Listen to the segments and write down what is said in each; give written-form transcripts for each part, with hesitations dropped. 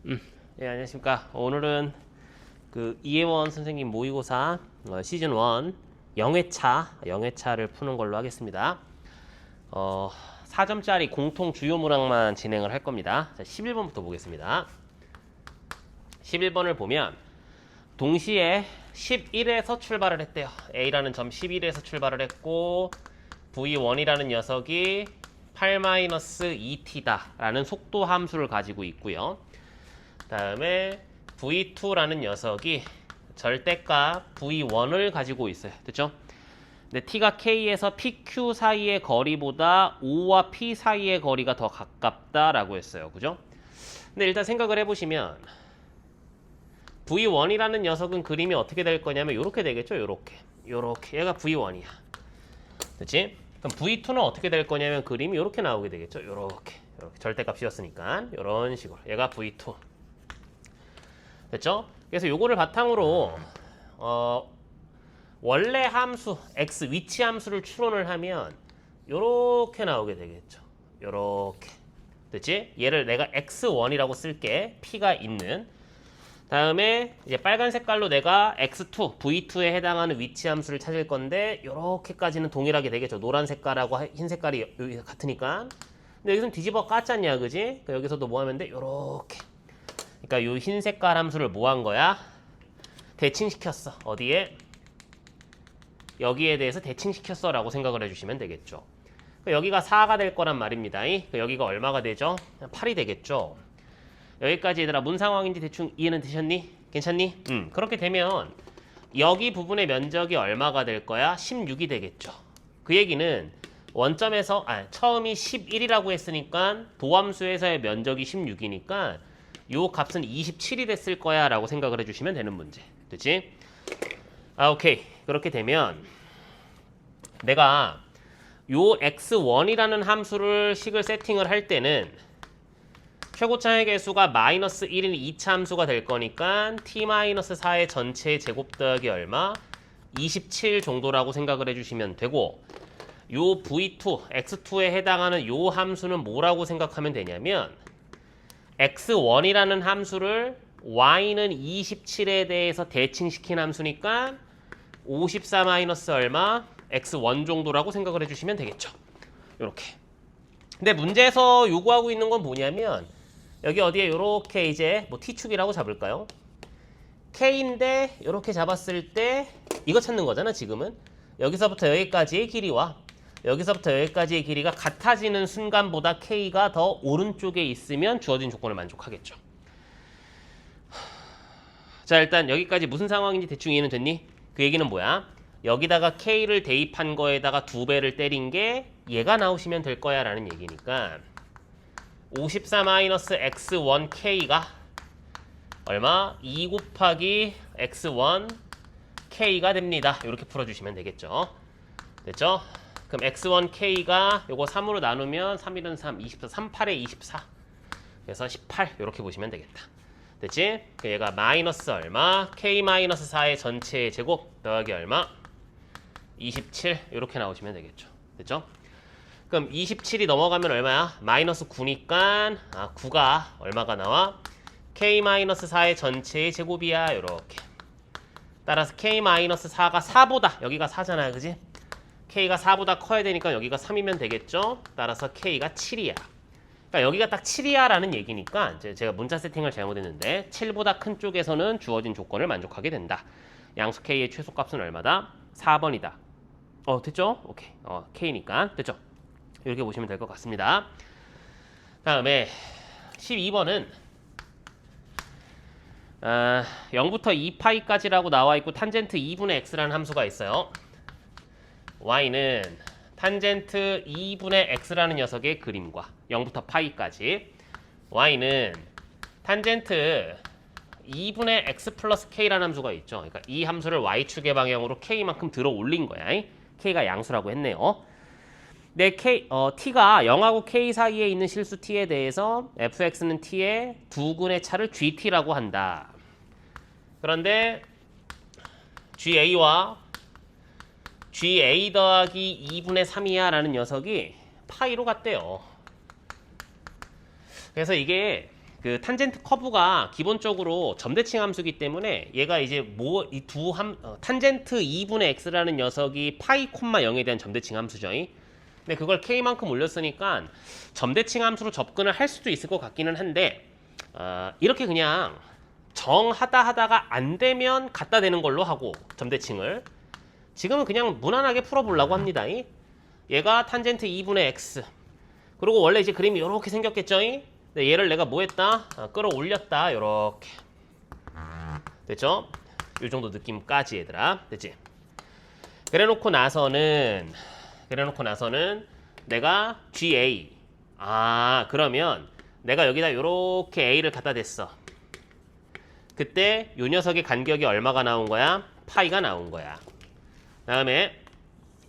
예, 안녕하십니까. 오늘은 그 이혜원 선생님 모의고사 시즌 1 영회차를 푸는 걸로 하겠습니다. 4점짜리 공통 주요 문항만 진행을 할 겁니다. 자, 11번부터 보겠습니다. 11번을 보면 동시에 11에서 출발을 했대요. A라는 점 11에서 출발을 했고 V1이라는 녀석이 8-2t다 라는 속도 함수를 가지고 있고요. 다음에 V2라는 녀석이 절대값 V1을 가지고 있어요. 됐죠? 근데 T가 K에서 PQ 사이의 거리보다 O와 P 사이의 거리가 더 가깝다라고 했어요. 그죠? 근데 일단 생각을 해보시면 V1이라는 녀석은 그림이 어떻게 될 거냐면 이렇게 되겠죠? 요렇게 얘가 V1이야. 됐지? 그럼 V2는 어떻게 될 거냐면 그림이 이렇게 나오게 되겠죠? 요렇게 절대값이었으니까 이런 식으로 얘가 V2. 됐죠? 그래서 요거를 바탕으로 원래 함수 x 위치 함수를 추론을 하면 요렇게 나오게 되겠죠. 요렇게. 됐지? 얘를 내가 x1이라고 쓸게. p가 있는. 다음에 이제 빨간 색깔로 내가 x2, v2에 해당하는 위치 함수를 찾을 건데 요렇게까지는 동일하게 되겠죠. 노란 색깔하고 흰 색깔이 같으니까. 근데 여기서는 뒤집어 깠잖냐, 그지? 그러니까 여기서도 뭐 하면 돼? 요렇게. 그러니까 요 흰 색깔 함수를 뭐 한 거야? 대칭시켰어. 어디에? 여기에 대해서 대칭시켰어 라고 생각을 해주시면 되겠죠. 그러니까 여기가 4가 될 거란 말입니다. 그러니까 여기가 얼마가 되죠? 8이 되겠죠. 여기까지 얘들아 문 상황인지 대충 이해는 되셨니? 괜찮니? 그렇게 되면 여기 부분의 면적이 얼마가 될 거야? 16이 되겠죠. 그 얘기는 원점에서 처음이 11이라고 했으니까 도함수에서의 면적이 16이니까 요 값은 27이 됐을 거야 라고 생각을 해주시면 되는 문제. 됐지? 오케이. 그렇게 되면 내가 요 x1이라는 함수를 식을 세팅을 할 때는 최고차의 개수가 마이너스 1인 2차 함수가 될 거니까 t-4의 전체의 제곱 더하기 얼마? 27 정도라고 생각을 해주시면 되고 요 v2, x2에 해당하는 요 함수는 뭐라고 생각하면 되냐면 x1이라는 함수를 y는 27에 대해서 대칭시킨 함수니까 54 마이너스 얼마? x1 정도라고 생각을 해주시면 되겠죠. 요렇게. 근데 문제에서 요구하고 있는 건 뭐냐면 여기 어디에 요렇게 이제 뭐 t축이라고 잡을까요? k인데 요렇게 잡았을 때 이거 찾는 거잖아 지금은. 여기서부터 여기까지의 길이와 여기서부터 여기까지의 길이가 같아지는 순간보다 k가 더 오른쪽에 있으면 주어진 조건을 만족하겠죠. 자, 일단 여기까지 무슨 상황인지 대충 이해는 됐니? 그 얘기는 뭐야? 여기다가 k를 대입한 거에다가 2배를 때린 게 얘가 나오시면 될 거야 라는 얘기니까 54-x1k가 얼마? 2 곱하기 x1 k가 됩니다. 이렇게 풀어주시면 되겠죠. 됐죠? 그럼 x1k가 요거 3으로 나누면 3, 1은 3, 24, 38에 24 그래서 18 이렇게 보시면 되겠다. 됐지? 얘가 마이너스 얼마? k-4의 전체의 제곱 더하기 얼마? 27 이렇게 나오시면 되겠죠. 됐죠? 그럼 27이 넘어가면 얼마야? 마이너스 9니까 9가 얼마가 나와? k-4의 전체의 제곱이야. 요렇게. 따라서 k-4가 4보다 여기가 4잖아. 그지? k가 4보다 커야 되니까 여기가 3이면 되겠죠? 따라서 k가 7이야. 그러니까 여기가 딱 7이야 라는 얘기니까 이제 제가 문자 세팅을 잘못했는데 7보다 큰 쪽에서는 주어진 조건을 만족하게 된다. 양수 k의 최소값은 얼마다? 4번이다. 됐죠? 오케이. k니까 됐죠? 이렇게 보시면 될 것 같습니다. 다음에 12번은 0부터 2파이까지라고 나와 있고 탄젠트 2분의 x라는 함수가 있어요. y는 탄젠트 2분의 x라는 녀석의 그림과 0부터 파이까지 y는 탄젠트 2분의 x 플러스 k라는 함수가 있죠. 그러니까 이 함수를 y축의 방향으로 k만큼 들어 올린 거야. k가 양수라고 했네요. 내 t가 0하고 k 사이에 있는 실수 t에 대해서 fx는 t의 두근의 차를 gt라고 한다. 그런데 ga와 ga 더하기 2분의 3이야 라는 녀석이 파이로 갔대요. 그래서 이게 그 탄젠트 커브가 기본적으로 점대칭 함수기 때문에 얘가 이제 뭐 이 탄젠트 2분의 x라는 녀석이 파이 콤마 0에 대한 점대칭 함수죠. 근데 그걸 k만큼 올렸으니까 점대칭 함수로 접근을 할 수도 있을 것 같기는 한데 이렇게 그냥 하다가 안 되면 갖다 대는 걸로 하고 점대칭을 지금은 그냥 무난하게 풀어보려고 합니다. 얘가 탄젠트 2분의 x 그리고 원래 이제 그림이 이렇게 생겼겠죠. 근데 얘를 내가 뭐 했다? 끌어올렸다. 요렇게 됐죠? 요 정도 느낌까지 얘들아 됐지? 그래놓고 나서는 내가 GA 그러면 내가 여기다 요렇게 A를 갖다 댔어. 그때 요 녀석의 간격이 얼마가 나온 거야? 파이가 나온 거야. 다음에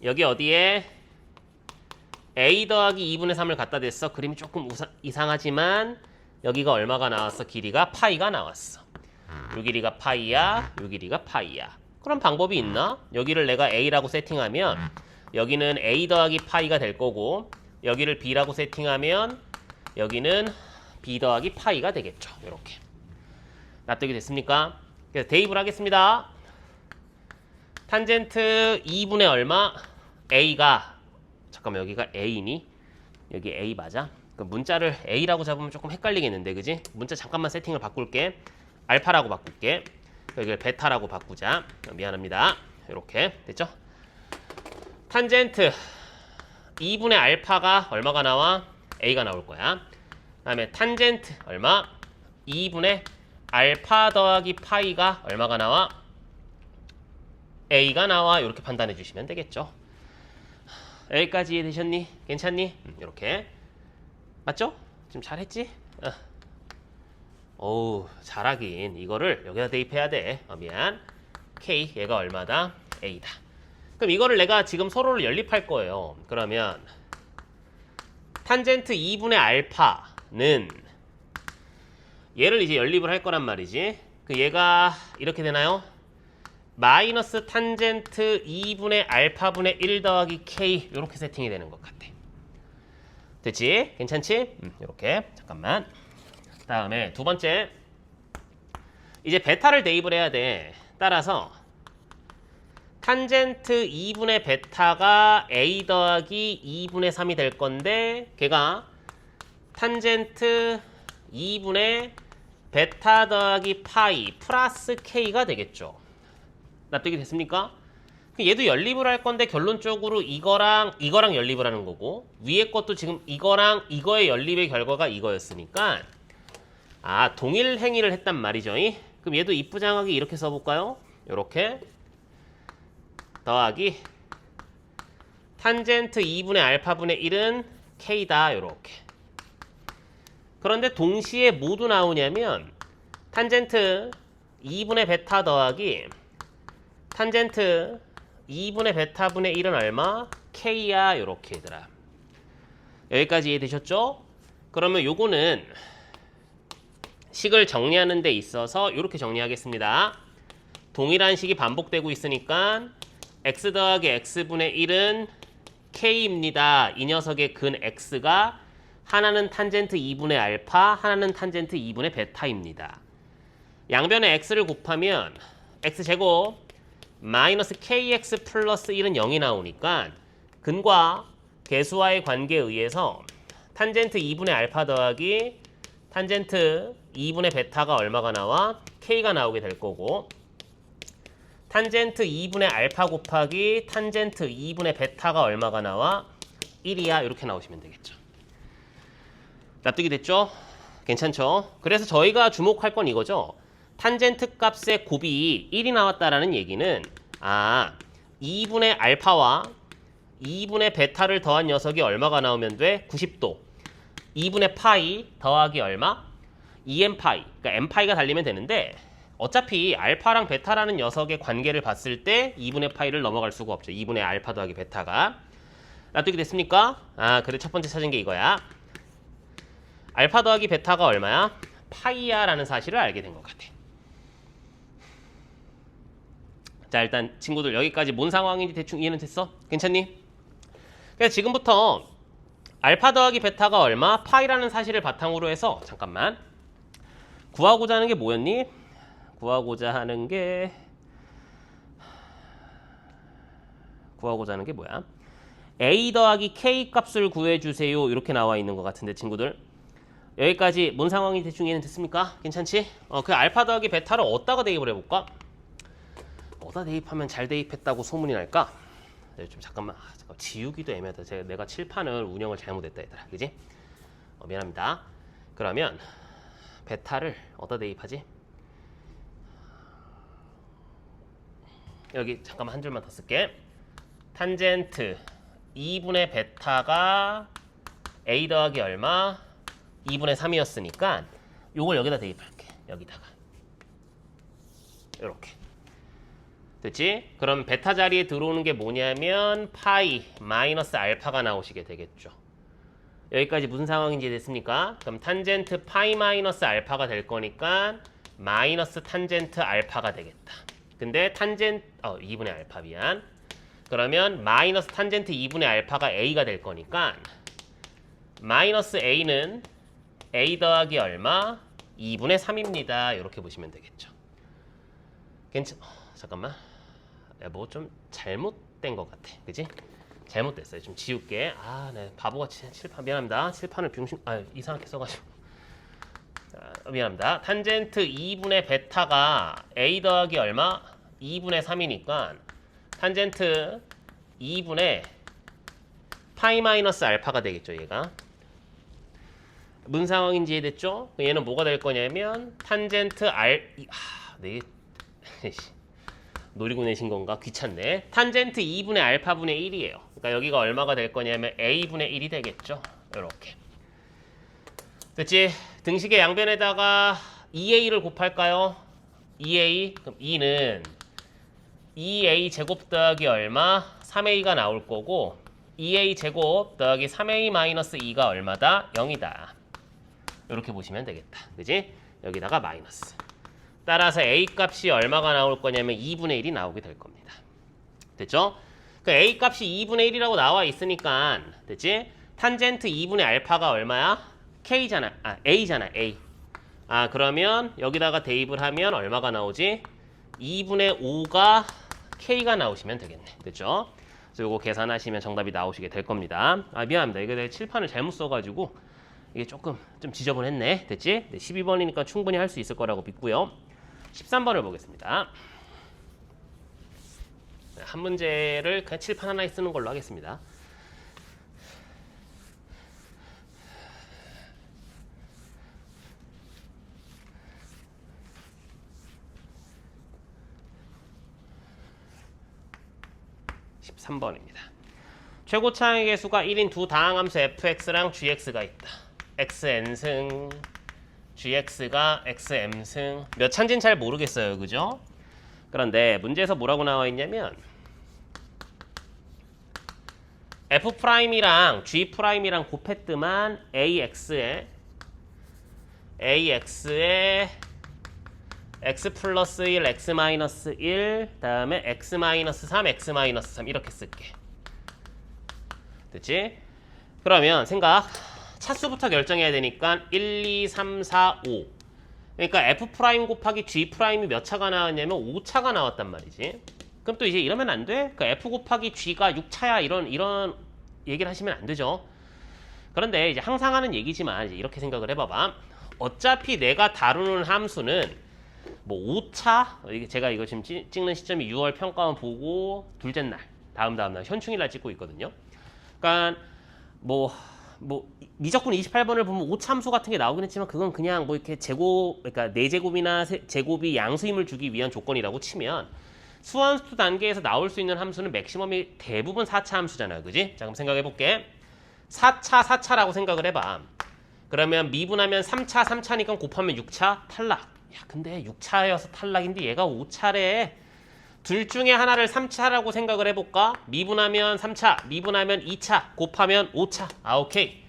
여기 어디에 A 더하기 2분의 3을 갖다 댔어. 그림이 조금 이상하지만 여기가 얼마가 나왔어? 길이가 파이가 나왔어. 요 길이가 파이야, 요 길이가 파이야. 그럼 방법이 있나? 여기를 내가 A라고 세팅하면 여기는 A 더하기 파이가 될 거고 여기를 B라고 세팅하면 여기는 B 더하기 파이가 되겠죠. 이렇게 납득이 됐습니까? 그래서 대입을 하겠습니다. 탄젠트 2분의 얼마? A가 잠깐만 여기가 A니? 여기 A 맞아? 그 문자를 A라고 잡으면 조금 헷갈리겠는데 그지? 문자 잠깐만 세팅을 바꿀게. 알파라고 바꿀게. 여기를 베타라고 바꾸자. 미안합니다. 이렇게 됐죠? 탄젠트 2분의 알파가 얼마가 나와? A가 나올 거야. 그 다음에 탄젠트 얼마? 2분의 알파 더하기 파이가 얼마가 나와? A가 나와. 이렇게 판단해 주시면 되겠죠. 여기까지 이해되셨니? 괜찮니? 이렇게 맞죠? 지금 잘했지? 어우 잘하긴. 이거를 여기다 대입해야 돼. 미안. K 얘가 얼마다? A다. 그럼 이거를 내가 지금 서로를 연립할 거예요. 그러면 탄젠트 2분의 알파는 얘를 이제 연립을 할 거란 말이지. 그 얘가 이렇게 되나요? 마이너스 탄젠트 2분의 알파분의 1 더하기 K 이렇게 세팅이 되는 것 같아. 됐지? 괜찮지? 이렇게 잠깐만. 다음에 두 번째 이제 베타를 대입을 해야 돼. 따라서 탄젠트 2분의 베타가 A 더하기 2분의 3이 될 건데 걔가 탄젠트 2분의 베타 더하기 파이 플러스 K가 되겠죠. 납득이 됐습니까? 얘도 연립을 할 건데 결론적으로 이거랑 연립을 하는 거고 위에 것도 지금 이거랑 이거의 연립의 결과가 이거였으니까 동일 행위를 했단 말이죠. 그럼 얘도 이쁘장하게 이렇게 써볼까요? 이렇게 더하기 탄젠트 2분의 알파분의 1은 K다. 이렇게. 그런데 동시에 모두 나오냐면 탄젠트 2분의 베타 더하기 탄젠트 2분의 베타분의 1은 얼마? K야. 이렇게 얘들아. 여기까지 이해되셨죠? 그러면 요거는 식을 정리하는 데 있어서 이렇게 정리하겠습니다. 동일한 식이 반복되고 있으니까 x 더하기 x분의 1은 k입니다. 이 녀석의 근 x가 하나는 탄젠트 2분의 알파, 하나는 탄젠트 2분의 베타입니다. 양변에 x를 곱하면 x제곱 마이너스 kx 플러스 1은 0이 나오니까 근과 계수와의 관계에 의해서 탄젠트 2분의 알파 더하기 탄젠트 2분의 베타가 얼마가 나와? k가 나오게 될 거고 탄젠트 2분의 알파 곱하기 탄젠트 2분의 베타가 얼마가 나와? 1이야. 이렇게 나오시면 되겠죠. 납득이 됐죠? 괜찮죠? 그래서 저희가 주목할 건 이거죠. 탄젠트 값의 곱이 1이 나왔다라는 얘기는 2분의 알파와 2분의 베타를 더한 녀석이 얼마가 나오면 돼? 90도. 2분의 파이 더하기 얼마? 2n 파이. 그러니까 n 파이가 달리면 되는데 어차피 알파랑 베타라는 녀석의 관계를 봤을 때 2분의 파이를 넘어갈 수가 없죠. 2분의 알파 더하기 베타가. 납득이 됐습니까? 그래 첫 번째 찾은 게 이거야. 알파 더하기 베타가 얼마야? 파이야 라는 사실을 알게 된 것 같아. 자 일단 친구들 여기까지 뭔 상황인지 대충 이해는 됐어? 괜찮니? 그래서 지금부터 알파 더하기 베타가 얼마? 파이라는 사실을 바탕으로 해서 잠깐만 구하고자 하는 게 뭐였니? 구하고자 하는 게 뭐야? A 더하기 K 값을 구해주세요. 이렇게 나와 있는 것 같은데 친구들. 여기까지 뭔 상황이 대충 이해는 됐습니까? 괜찮지? 그 알파 더하기 베타를 어디다가 대입을 해볼까? 어디다 대입하면 잘 대입했다고 소문이 날까? 네, 좀 잠깐만 지우기도 애매하다. 내가 칠판을 운영을 잘못했다 얘들아. 그지? 미안합니다. 그러면 베타를 어디다 대입하지? 여기 잠깐만 한 줄만 더 쓸게. 탄젠트 2분의 베타가 A 더하기 얼마? 2분의 3이었으니까 요걸 여기다 대입할게. 여기다가 이렇게 됐지? 그럼 베타 자리에 들어오는 게 뭐냐면 파이 마이너스 알파가 나오시게 되겠죠. 여기까지 무슨 상황인지 됐습니까? 그럼 탄젠트 파이 마이너스 알파가 될 거니까 마이너스 탄젠트 알파가 되겠다. 근데 탄젠트 2분의 알파 미안. 그러면 마이너스 탄젠트 2분의 알파가 A가 될 거니까 마이너스 A는 A 더하기 얼마? 2분의 3입니다. 이렇게 보시면 되겠죠. 잠깐만. 뭐 좀 잘못된 것 같아. 그지? 잘못됐어요. 좀 지울게. 네. 바보같이 칠판 미안합니다. 칠판을 이상하게 써가지고. 미안합니다. 탄젠트 2분의 베타가 A 더하기 얼마? 2분의 3이니까 탄젠트 2분의 파이 마이너스 알파가 되겠죠. 얘가. 무슨 상황인지 이해됐죠? 얘는 뭐가 될 거냐면 탄젠트 네. 노리고 내신 건가? 귀찮네. 탄젠트 2분의 알파분의 1이에요. 그러니까 여기가 얼마가 될 거냐면 A분의 1이 되겠죠. 이렇게. 됐지? 등식의 양변에다가 2A를 곱할까요? 2A. 그럼 2는 2A 제곱 더하기 얼마? 3A가 나올 거고 2A 제곱 더하기 3A 마이너스 2가 얼마다? 0이다. 이렇게 보시면 되겠다. 그지? 여기다가 마이너스. 따라서 A 값이 얼마가 나올 거냐면 2분의 1이 나오게 될 겁니다. 됐죠? 그 A 값이 2분의 1이라고 나와 있으니까 됐지? 탄젠트 2분의 알파가 얼마야? K잖아. A잖아. A. 그러면 여기다가 대입을 하면 얼마가 나오지? 2분의 5가 K가 나오시면 되겠네. 됐죠? 그래서 요거 계산하시면 정답이 나오시게 될 겁니다. 미안합니다. 이거 내가 칠판을 잘못 써가지고 이게 조금 좀 지저분했네. 됐지? 네, 12번이니까 충분히 할 수 있을 거라고 믿고요. 13번을 보겠습니다. 한 문제를 그냥 칠판 하나에 쓰는 걸로 하겠습니다. 최고 차항의 개수가 1인 두 다항함수 fx랑 gx가 있다. xn승, gx가 xm승. 몇 차인지는 잘 모르겠어요. 그죠? 그런데 문제에서 뭐라고 나와 있냐면 f'이랑 g'이랑 곱했더만 ax에 x 플러스 1, x 마이너스 1, 다음에 x 마이너스 3, x 마이너스 3 이렇게 쓸게. 됐지? 그러면 생각 차수부터 결정해야 되니까 1, 2, 3, 4, 5 그러니까 f' 곱하기 g' 몇 차가 나왔냐면 5차가 나왔단 말이지. 그럼 또 이제 이러면 안 돼? 그 f 곱하기 g가 6차야 이런 얘기를 하시면 안 되죠. 그런데 이제 항상 하는 얘기지만 이제 이렇게 생각을 해봐봐. 어차피 내가 다루는 함수는 뭐 5차 제가 이거 지금 찍는 시점이 6월 평가원 보고 둘째 날 다음 날 현충일 날 찍고 있거든요. 그러니까 뭐 미적분 28번을 보면 5차 함수 같은 게 나오긴 했지만 그건 그냥 뭐 이렇게 그러니까 4제곱이나 제곱이 양수임을 주기 위한 조건이라고 치면 수함수 단계에서 나올 수 있는 함수는 맥시멈이 대부분 4차 함수잖아요. 그지? 자, 그럼 생각해 볼게. 4차라고 생각을 해봐. 그러면 미분하면 3차니까 곱하면 6차 탈락. 야, 근데 6차여서 탈락인데 얘가 5차래. 둘 중에 하나를 3차라고 생각을 해볼까? 미분하면 3차, 미분하면 2차, 곱하면 5차. 오케이.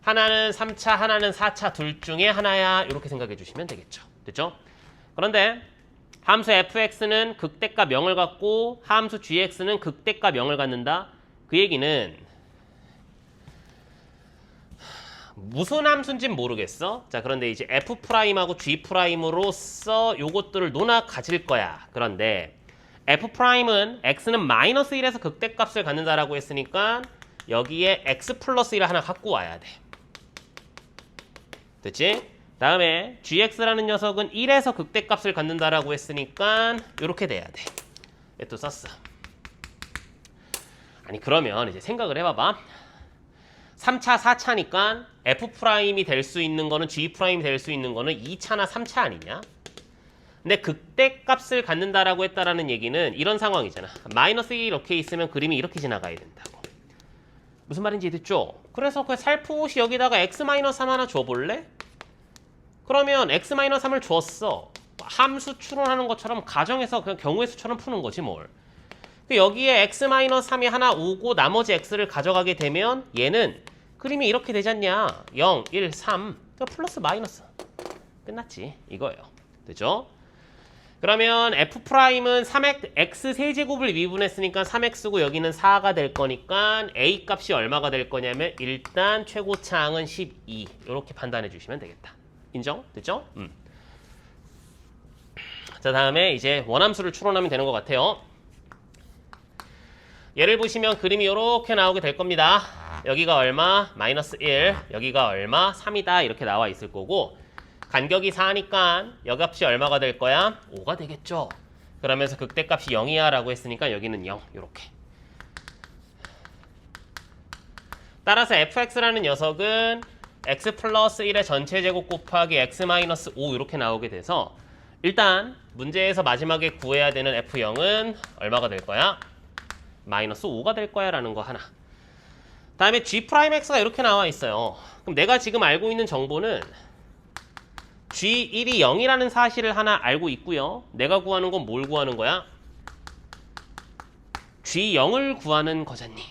하나는 3차, 하나는 4차, 둘 중에 하나야. 이렇게 생각해 주시면 되겠죠. 됐죠? 그런데 함수 fx는 극대값 0을 갖고 함수 gx는 극대값 0을 갖는다. 그 얘기는 무슨 함수인지는 모르겠어. 자, 그런데 이제 F'하고 G'으로서 요것들을 논아 가질 거야. 그런데 F'은 X는 마이너스 1에서 극대값을 갖는다라고 했으니까 여기에 X 플러스 1을 하나 갖고 와야 돼. 됐지? 다음에 GX라는 녀석은 1에서 극대값을 갖는다라고 했으니까 이렇게 돼야 돼. 또 썼어. 아니 그러면 이제 생각을 해봐봐. 3차, 4차니까 F'이 될 수 있는 거는 G'이 될 수 있는 거는 2차나 3차 아니냐? 근데 극대값을 갖는다라고 했다라는 얘기는 이런 상황이잖아. 마이너스 1 이렇게 있으면 그림이 이렇게 지나가야 된다고. 무슨 말인지 이해됐죠? 그래서 그 살포시 여기다가 X-3 하나 줘볼래? 그러면 X-3을 줬어. 함수 추론하는 것처럼 가정에서 그냥 경우의 수처럼 푸는 거지 뭘. 여기에 X-3이 하나 오고 나머지 X를 가져가게 되면 얘는 그림이 이렇게 되지 않냐? 0, 1, 3 플러스 마이너스 끝났지 이거예요. 되죠? 그러면 F'은 3X 세제곱을 미분했으니까 3X고 여기는 4가 될 거니까 A 값이 얼마가 될 거냐면 일단 최고차항은 12 이렇게 판단해 주시면 되겠다. 인정? 됐죠? 자, 다음에 이제 원함수를 추론하면 되는 것 같아요. 얘를 보시면 그림이 이렇게 나오게 될 겁니다. 여기가 얼마? 마이너스 1. 여기가 얼마? 3이다. 이렇게 나와 있을 거고 간격이 4니까 여값이 얼마가 될 거야? 5가 되겠죠. 그러면서 극대값이 0이야 라고 했으니까 여기는 0. 이렇게. 따라서 fx라는 녀석은 x 플러스 1의 전체 제곱 곱하기 x 마이너스 5 이렇게 나오게 돼서 일단 문제에서 마지막에 구해야 되는 f0은 얼마가 될 거야? 마이너스 5가 될 거야 라는 거 하나. 다음에 g'x가 이렇게 나와 있어요. 그럼 내가 지금 알고 있는 정보는 g1이 0이라는 사실을 하나 알고 있고요. 내가 구하는 건 뭘 구하는 거야? g0을 구하는 거잖니.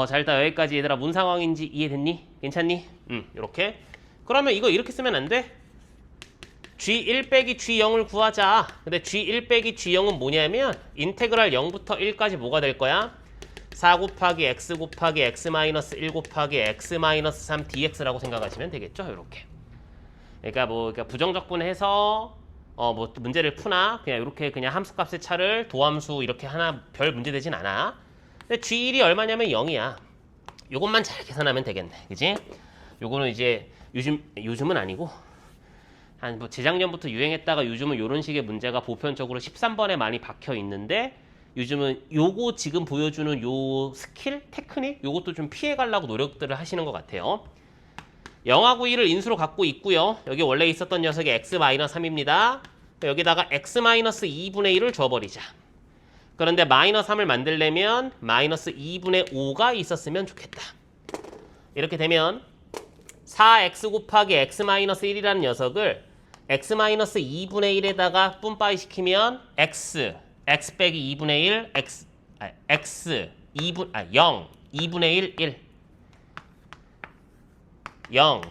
자, 일단 여기까지 얘들아 뭔 상황인지 이해됐니? 괜찮니? 이렇게. 그러면 이거 이렇게 쓰면 안 돼? G1 빼기 G0을 구하자. 근데 G1 빼기 G0은 뭐냐면 인테그랄 0부터 1까지 뭐가 될 거야? 4 곱하기 X 곱하기 X 마이너스 1 곱하기 X 마이너스 3 DX라고 생각하시면 되겠죠? 이렇게. 그러니까 부정적분해서 뭐 문제를 푸나 그냥 이렇게 그냥 함수값의 차를 도함수 이렇게 하나 별 문제 되진 않아. 근데 G1이 얼마냐면 0이야. 요것만 잘 계산하면 되겠네. 그지? 요거는 이제 요즘은 아니고 한 뭐 재작년부터 유행했다가 요즘은 요런 식의 문제가 보편적으로 13번에 많이 박혀 있는데 요즘은 요거 지금 보여주는 요 스킬, 테크닉 요것도 좀 피해 가려고 노력들을 하시는 것 같아요. 0하고 1을 인수로 갖고 있고요. 여기 원래 있었던 녀석이 x-3입니다. 여기다가 x-2분의 1을 줘버리자. 그런데 마이너스 3을 만들려면 마이너스 2분의 5가 있었으면 좋겠다. 이렇게 되면 4x 곱하기 x-1이라는 녀석을 x-2분의 1에다가 뿜빠이 시키면 x 빼기 2분의 1 0 2분의 1 0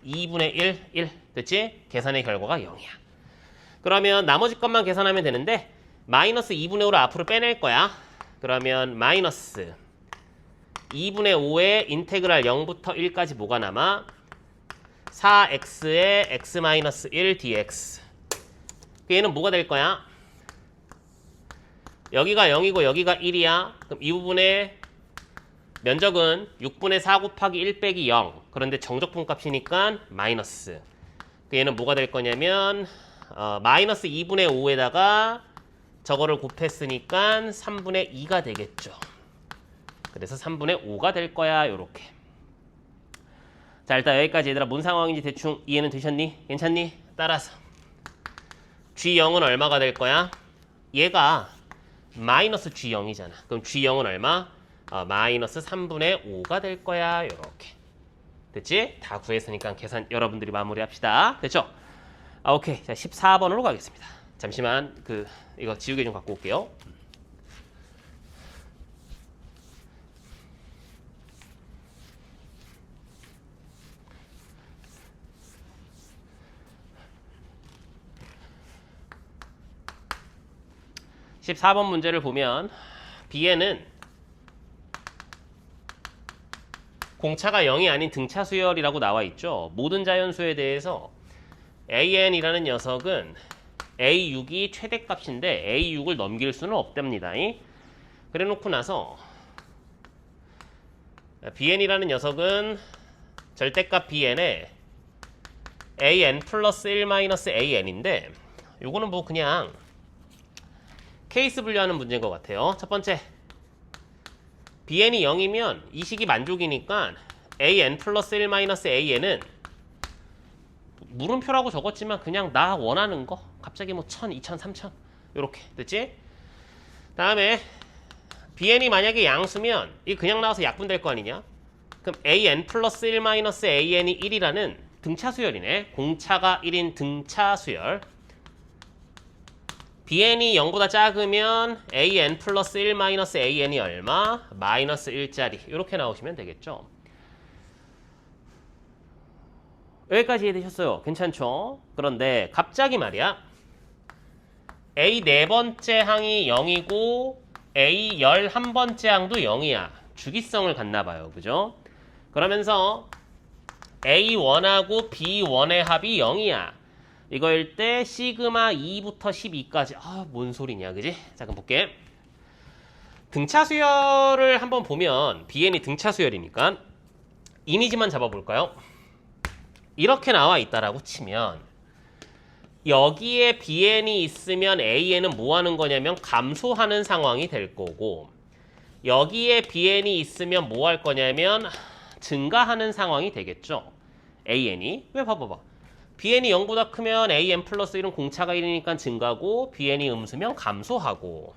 2분의 1 됐지? 계산의 결과가 0이야. 그러면 나머지 것만 계산하면 되는데 마이너스 2분의 5를 앞으로 빼낼 거야. 그러면 마이너스 2분의 5의 인테그랄 0부터 1까지 뭐가 남아? 4x의 x-1 dx. 얘는 뭐가 될 거야? 여기가 0이고 여기가 1이야. 그럼 이 부분의 면적은 6분의 4 곱하기 1 빼기 0. 그런데 정적분 값이니까 마이너스. 얘는 뭐가 될 거냐면 마이너스 2분의 5에다가 저거를 곱했으니까 3분의 2가 되겠죠. 그래서 3분의 5가 될 거야. 요렇게. 자, 일단 여기까지 얘들아 뭔 상황인지 대충 이해는 되셨니? 괜찮니? 따라서 G0은 얼마가 될 거야? 얘가 마이너스 G0이잖아. 그럼 G0은 얼마? 마이너스 3분의 5가 될 거야. 요렇게. 됐지? 다 구했으니까 계산 여러분들이 마무리합시다. 됐죠? 오케이. 자, 14번으로 가겠습니다. 잠시만 이거 지우개 좀 갖고 올게요. (14번) 문제를 보면 B에는 공차가 0이 아닌 등차 수열이라고 나와 있죠. 모든 자연수에 대해서 AN이라는 녀석은 A6이 최대값인데 A6을 넘길 수는 없답니다. 그래 놓고 나서 BN이라는 녀석은 절대값 BN에 AN 플러스 1 마이너스 AN인데 요거는 뭐 그냥 케이스 분류하는 문제인 것 같아요. 첫 번째, BN이 0이면 이 식이 만족이니까 AN 플러스 1 마이너스 AN은 물음표라고 적었지만 그냥 나 원하는 거 갑자기 뭐 1000, 2000, 3000 요렇게 됐지? 다음에 BN이 만약에 양수면 이 그냥 나와서 약분될 거 아니냐? 그럼 AN 플러스 1 마이너스 AN이 1이라는 등차 수열이네. 공차가 1인 등차 수열. BN이 0보다 작으면 AN 플러스 1 마이너스 AN이 얼마? 마이너스 1짜리. 이렇게 나오시면 되겠죠. 여기까지 이해되셨어요? 괜찮죠? 그런데 갑자기 말이야. A 4번째 항이 0이고 A 11번째 항도 0이야. 주기성을 갖나 봐요. 그죠? 그러면서 A1하고 B1의 합이 0이야. 이거일 때 시그마 2부터 12까지 뭔 소리냐 그지? 자 그럼 볼게. 등차 수열을 한번 보면 BN이 등차 수열이니까 이미지만 잡아볼까요? 이렇게 나와 있다라고 치면 여기에 BN이 있으면 AN은 뭐 하는 거냐면 감소하는 상황이 될 거고 여기에 BN이 있으면 뭐 할 거냐면 증가하는 상황이 되겠죠. AN이. 왜 봐봐봐. BN이 0보다 크면 AN 플러스 1은 공차가 1이니까 증가하고 BN이 음수면 감소하고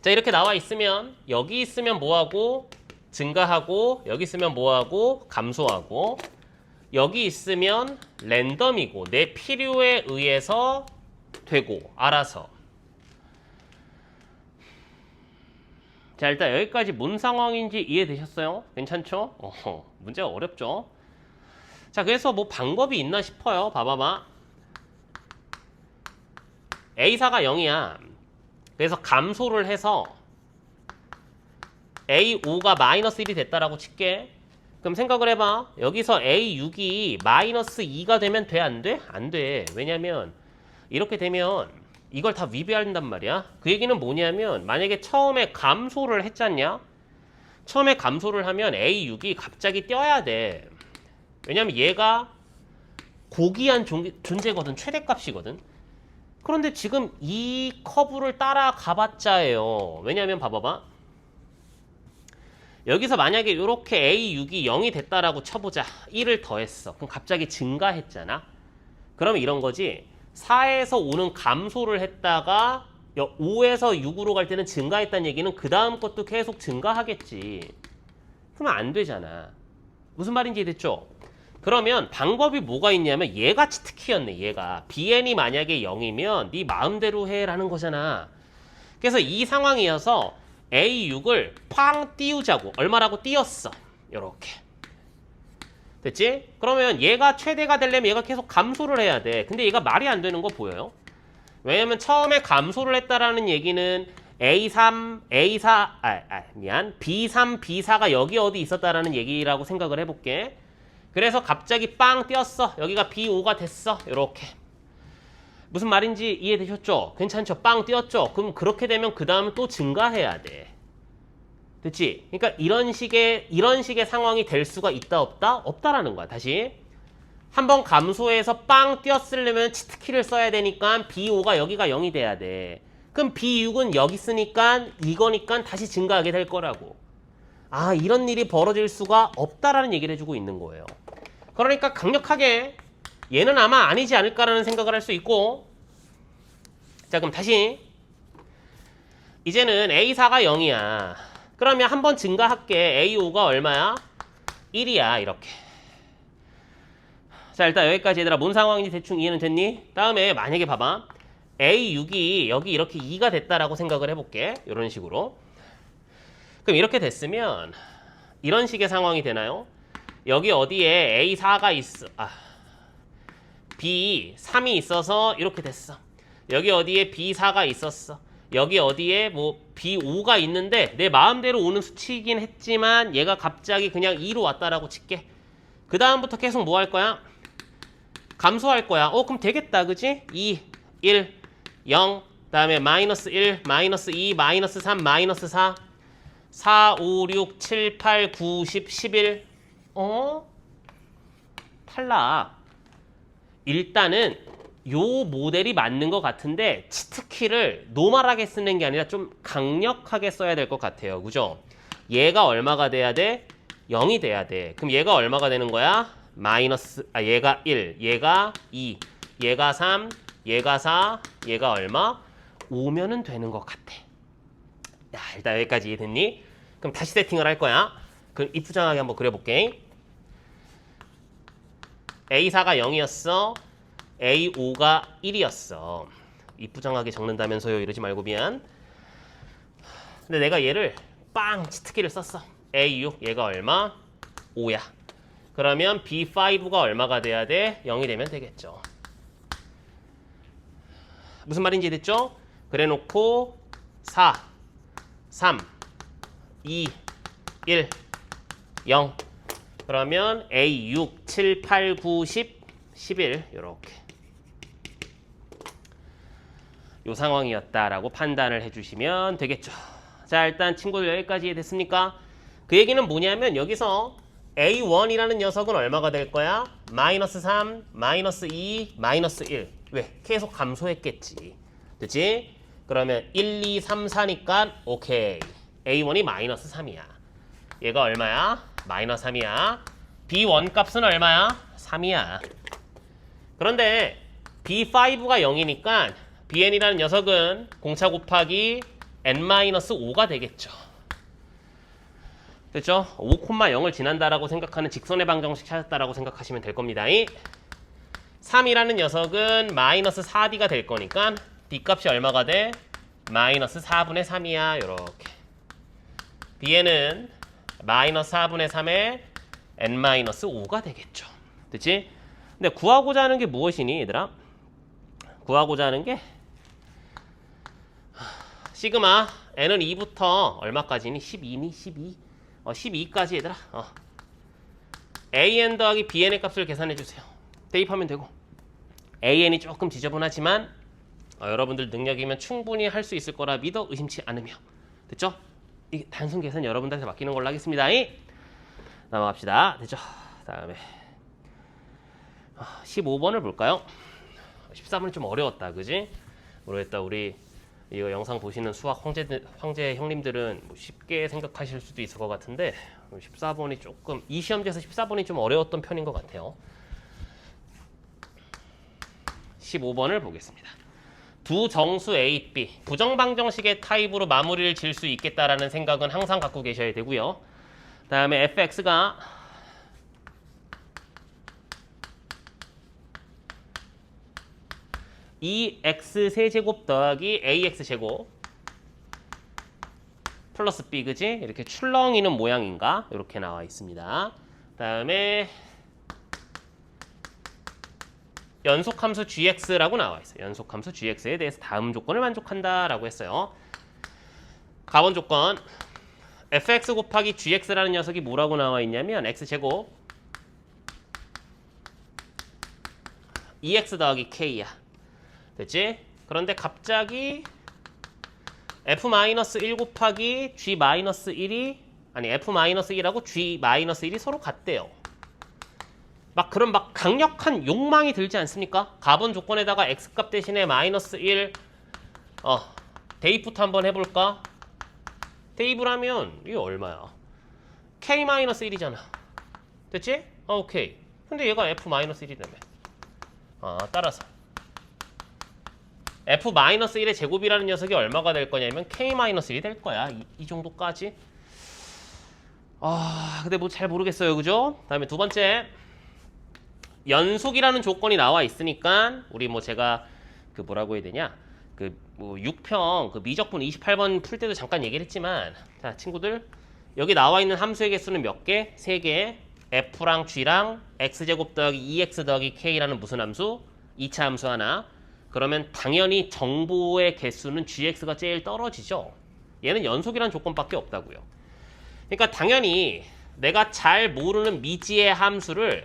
자 이렇게 나와 있으면 여기 있으면 뭐하고 증가하고 여기 있으면 뭐하고 감소하고 여기 있으면 랜덤이고 내 필요에 의해서 되고 알아서 자 일단 여기까지 뭔 상황인지 이해되셨어요? 괜찮죠? 문제가 어렵죠? 자 그래서 뭐 방법이 있나 싶어요. 봐봐봐. A4가 0이야. 그래서 감소를 해서 A5가 마이너스 1이 됐다라고 칠게. 그럼 생각을 해봐. 여기서 A6이 마이너스 2가 되면 돼? 안 돼? 안 돼. 왜냐면 이렇게 되면 이걸 다 위배한단 말이야. 그 얘기는 뭐냐면 만약에 처음에 감소를 했잖냐? 처음에 감소를 하면 A6이 갑자기 떼야 돼. 왜냐면 얘가 고귀한 존재거든. 최대값이거든. 그런데 지금 이 커브를 따라가봤자예요. 왜냐면 봐봐봐. 여기서 만약에 이렇게 A6이 0이 됐다라고 쳐보자. 1을 더했어. 그럼 갑자기 증가했잖아. 그러면 이런 거지. 4에서 5는 감소를 했다가 5에서 6으로 갈 때는 증가했다는 얘기는 그 다음 것도 계속 증가하겠지. 그러면 안 되잖아. 무슨 말인지 됐죠? 그러면 방법이 뭐가 있냐면 얘같이 특히였네. 얘가 BN이 만약에 0이면 네 마음대로 해라는 거잖아. 그래서 이 상황이어서 A6을 팡 띄우자고. 얼마라고 띄웠어. 요렇게. 됐지? 그러면 얘가 최대가 되려면 얘가 계속 감소를 해야 돼. 근데 얘가 말이 안 되는 거 보여요? 왜냐면 처음에 감소를 했다라는 얘기는 B3, B4가 여기 어디 있었다라는 얘기라고 생각을 해볼게. 그래서 갑자기 빵 뛰었어. 여기가 B5가 됐어. 요렇게. 무슨 말인지 이해되셨죠? 괜찮죠? 빵 뛰었죠? 그럼 그렇게 되면 그 다음은 또 증가해야 돼. 됐지? 그러니까 이런 식의 상황이 될 수가 있다 없다? 없다라는 거야. 다시 한번 감소해서 빵 뛰었으려면 치트키를 써야 되니까 B5가 여기가 0이 돼야 돼. 그럼 B6은 여기 있으니까 이거니까 다시 증가하게 될 거라고. 이런 일이 벌어질 수가 없다라는 얘기를 해주고 있는 거예요. 그러니까 강력하게 얘는 아마 아니지 않을까라는 생각을 할 수 있고 자 그럼 다시 이제는 A4가 0이야. 그러면 한번 증가할게. A5가 얼마야? 1이야. 이렇게. 자 일단 여기까지 얘들아 뭔 상황인지 대충 이해는 됐니? 다음에 만약에 봐봐. A6이 여기 이렇게 2가 됐다라고 생각을 해볼게. 이런 식으로. 그럼 이렇게 됐으면 이런 식의 상황이 되나요? 여기 어디에 A4가 있어. B3이 있어서 이렇게 됐어. 여기 어디에 B4가 있었어. 여기 어디에 뭐 B5가 있는데 내 마음대로 오는 수치이긴 했지만 얘가 갑자기 그냥 2로 왔다라고 칠게. 그 다음부터 계속 뭐 할 거야? 감소할 거야. 그럼 되겠다. 그지? 2, 1, 0, 다음에 마이너스 1, 마이너스 2, 마이너스 3, 마이너스 4, 4, 5, 6, 7, 8, 9, 10, 11. 탈락. 일단은 요 모델이 맞는 것 같은데 치트키를 노멀하게 쓰는 게 아니라 좀 강력하게 써야 될 것 같아요. 그죠? 얘가 얼마가 돼야 돼? 0이 돼야 돼. 그럼 얘가 얼마가 되는 거야? 얘가 1, 얘가 2, 얘가 3, 얘가 4, 얘가 얼마? 5면은 되는 것 같아. 야, 일단 여기까지 이해됐니? 그럼 다시 세팅을 할 거야. 그럼 이쁘장하게 한번 그려볼게. A4가 0이었어. A5가 1이었어. 이쁘장하게 적는다면서요. 이러지 말고 미안. 근데 내가 얘를 빵 치트키를 썼어. A6 얘가 얼마? 5야. 그러면 B5가 얼마가 돼야 돼? 0이 되면 되겠죠. 무슨 말인지 됐죠? 그래 놓고 4, 3, 2, 1, 0. 그러면 A 6, 7, 8, 9, 10, 11 이렇게 요 상황이었다라고 판단을 해주시면 되겠죠. 자, 일단 친구들 여기까지 됐습니까? 그 얘기는 뭐냐면 여기서 A1이라는 녀석은 얼마가 될 거야? 마이너스 3, 마이너스 2, 마이너스 1. 왜? 계속 감소했겠지. 그치? 그러면 1, 2, 3, 4니까 오케이. A1이 마이너스 3이야. 얘가 얼마야? 마이너스 3이야. B1 값은 얼마야? 3이야. 그런데 B5가 0이니까 BN이라는 녀석은 공차 곱하기 N-5가 되겠죠. 됐죠? 5,0을 지난다라고 생각하는 직선의 방정식 찾았다라고 생각하시면 될 겁니다. 3이라는 녀석은 마이너스 4D가 될 거니까 D 값이 얼마가 돼? 마이너스 4분의 3이야. 요렇게. B에는 마이너스 4분의 3에 N-5가 되겠죠. 됐지? 근데 구하고자 하는 게 무엇이니 얘들아? 구하고자 하는 게 시그마 N은 2부터 얼마까지니? 12니? 12? 12까지 얘들아. AN 더하기 BN의 값을 계산해주세요. 대입하면 되고. AN이 조금 지저분하지만 여러분들 능력이면 충분히 할 수 있을 거라 믿어 의심치 않으며. 됐죠? 이 단순 계산 여러분들한테 맡기는 걸로 하겠습니다. 넘어갑시다. 됐죠? 다음에 15번을 볼까요? 14번이 좀 어려웠다. 그지? 모르겠다. 우리 이거 영상 보시는 수학 황제 형님들은 뭐 쉽게 생각하실 수도 있을 것 같은데 14번이 조금 이 시험지에서 14번이 좀 어려웠던 편인 것 같아요. 15번을 보겠습니다. 두 정수 A, B 부정방정식의 타입으로 마무리를 지을 수 있겠다라는 생각은 항상 갖고 계셔야 되고요. 다음에 fx가 x 세제곱 더하기 ax 제곱 플러스 b 그지? 이렇게 출렁이는 모양인가? 이렇게 나와 있습니다. 다음에 연속함수 gx라고 나와 있어요. 연속함수 gx에 대해서 다음 조건을 만족한다라고 했어요. 가번 조건 fx 곱하기 gx라는 녀석이 뭐라고 나와 있냐면 x제곱 2x 더하기 k야. 됐지? 그런데 갑자기 f-1 곱하기 g-1이 아니 f-1하고 g-1이 서로 같대요. 막 그런 막 강력한 욕망이 들지 않습니까? 가번 조건에다가 x값 대신에 마이너스 1 대입부터 한번 해볼까? 대입을 하면 이게 얼마야? k-1이잖아. 됐지? 오케이. 근데 얘가 f-1이라며. 따라서 f-1의 제곱이라는 녀석이 얼마가 될 거냐면 k-1이 될 거야. 이 정도까지. 근데 뭐 잘 모르겠어요. 그죠? 다음에 두 번째. 연속이라는 조건이 나와 있으니까 우리 뭐 제가 그 뭐라고 해야 되냐? 그 뭐 6평 그 미적분 28번 풀 때도 잠깐 얘기를 했지만 자, 친구들 여기 나와 있는 함수의 개수는 몇 개? 3개. f랑 g랑 x제곱 더하기 2x 더하기 k라는 무슨 함수? 2차 함수 하나. 그러면 당연히 정보의 개수는 gx가 제일 떨어지죠. 얘는 연속이란 조건밖에 없다고요. 그러니까 당연히 내가 잘 모르는 미지의 함수를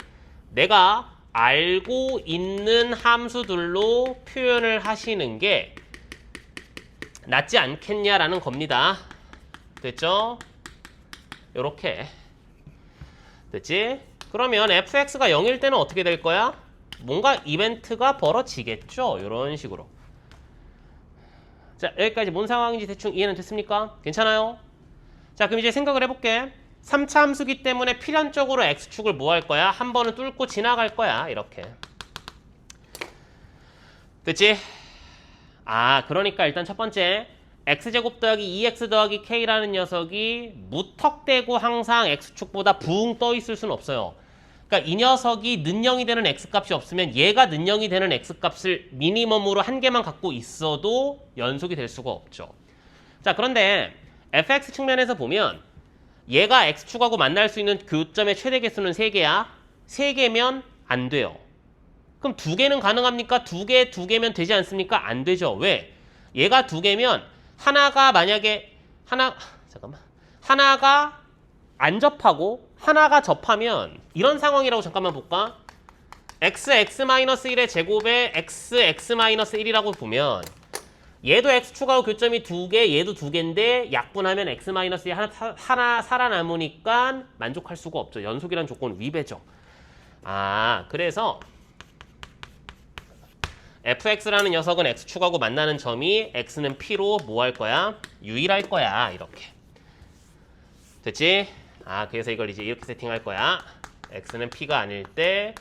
내가 알고 있는 함수들로 표현을 하시는 게 낫지 않겠냐라는 겁니다. 됐죠? 요렇게 됐지? 그러면 fx가 0일 때는 어떻게 될 거야? 뭔가 이벤트가 벌어지겠죠? 이런 식으로. 자, 여기까지 뭔 상황인지 대충 이해는 됐습니까? 괜찮아요? 자, 그럼 이제 생각을 해볼게. 3차 함수기 때문에 필연적으로 x축을 뭐 할 거야? 한 번은 뚫고 지나갈 거야. 이렇게. 됐지? 아, 그러니까 일단 첫 번째 x제곱 더하기 2x 더하기 k라는 녀석이 무턱대고 항상 x축보다 붕 떠 있을 수는 없어요. 그러니까 이 녀석이 는0이 되는 x값이 없으면 얘가 는0이 되는 x값을 미니멈으로 한 개만 갖고 있어도 연속이 될 수가 없죠. 자, 그런데 fx 측면에서 보면 얘가 x축하고 만날 수 있는 교점의 최대 개수는 3개야. 3개면 안 돼요. 그럼 2개는 가능합니까? 2개면 되지 않습니까? 안 되죠. 왜? 얘가 2개면 하나가 만약에 하나가 안 접하고 하나가 접하면 이런 상황이라고 잠깐만 볼까? x-1의 제곱에 x-1이라고 보면 얘도 x축하고 교점이 2개, 얘도 2개인데 약분하면 x-1이 하나 살아남으니까 만족할 수가 없죠. 연속이라는 조건 위배죠. 아, 그래서 fx라는 녀석은 x축하고 만나는 점이 x는 p로 뭐 할 거야? 유일할 거야. 이렇게. 됐지? 아, 그래서 이걸 이제 이렇게 세팅할 거야. x는 p가 아닐 때,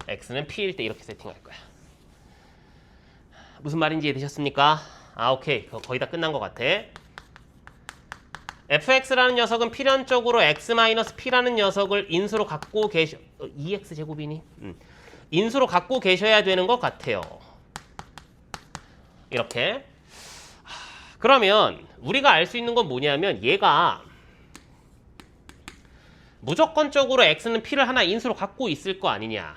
x는 p일 때 이렇게 세팅할 거야. 무슨 말인지 이해되셨습니까? 아, 오케이. 거의 다 끝난 것 같아. fx라는 녀석은 필연적으로 x-p라는 녀석을 인수로 갖고 2x 제곱이니? 인수로 갖고 계셔야 되는 것 같아요. 이렇게. 그러면 우리가 알 수 있는 건 뭐냐면 얘가 무조건적으로 x는 p를 하나 인수로 갖고 있을 거 아니냐.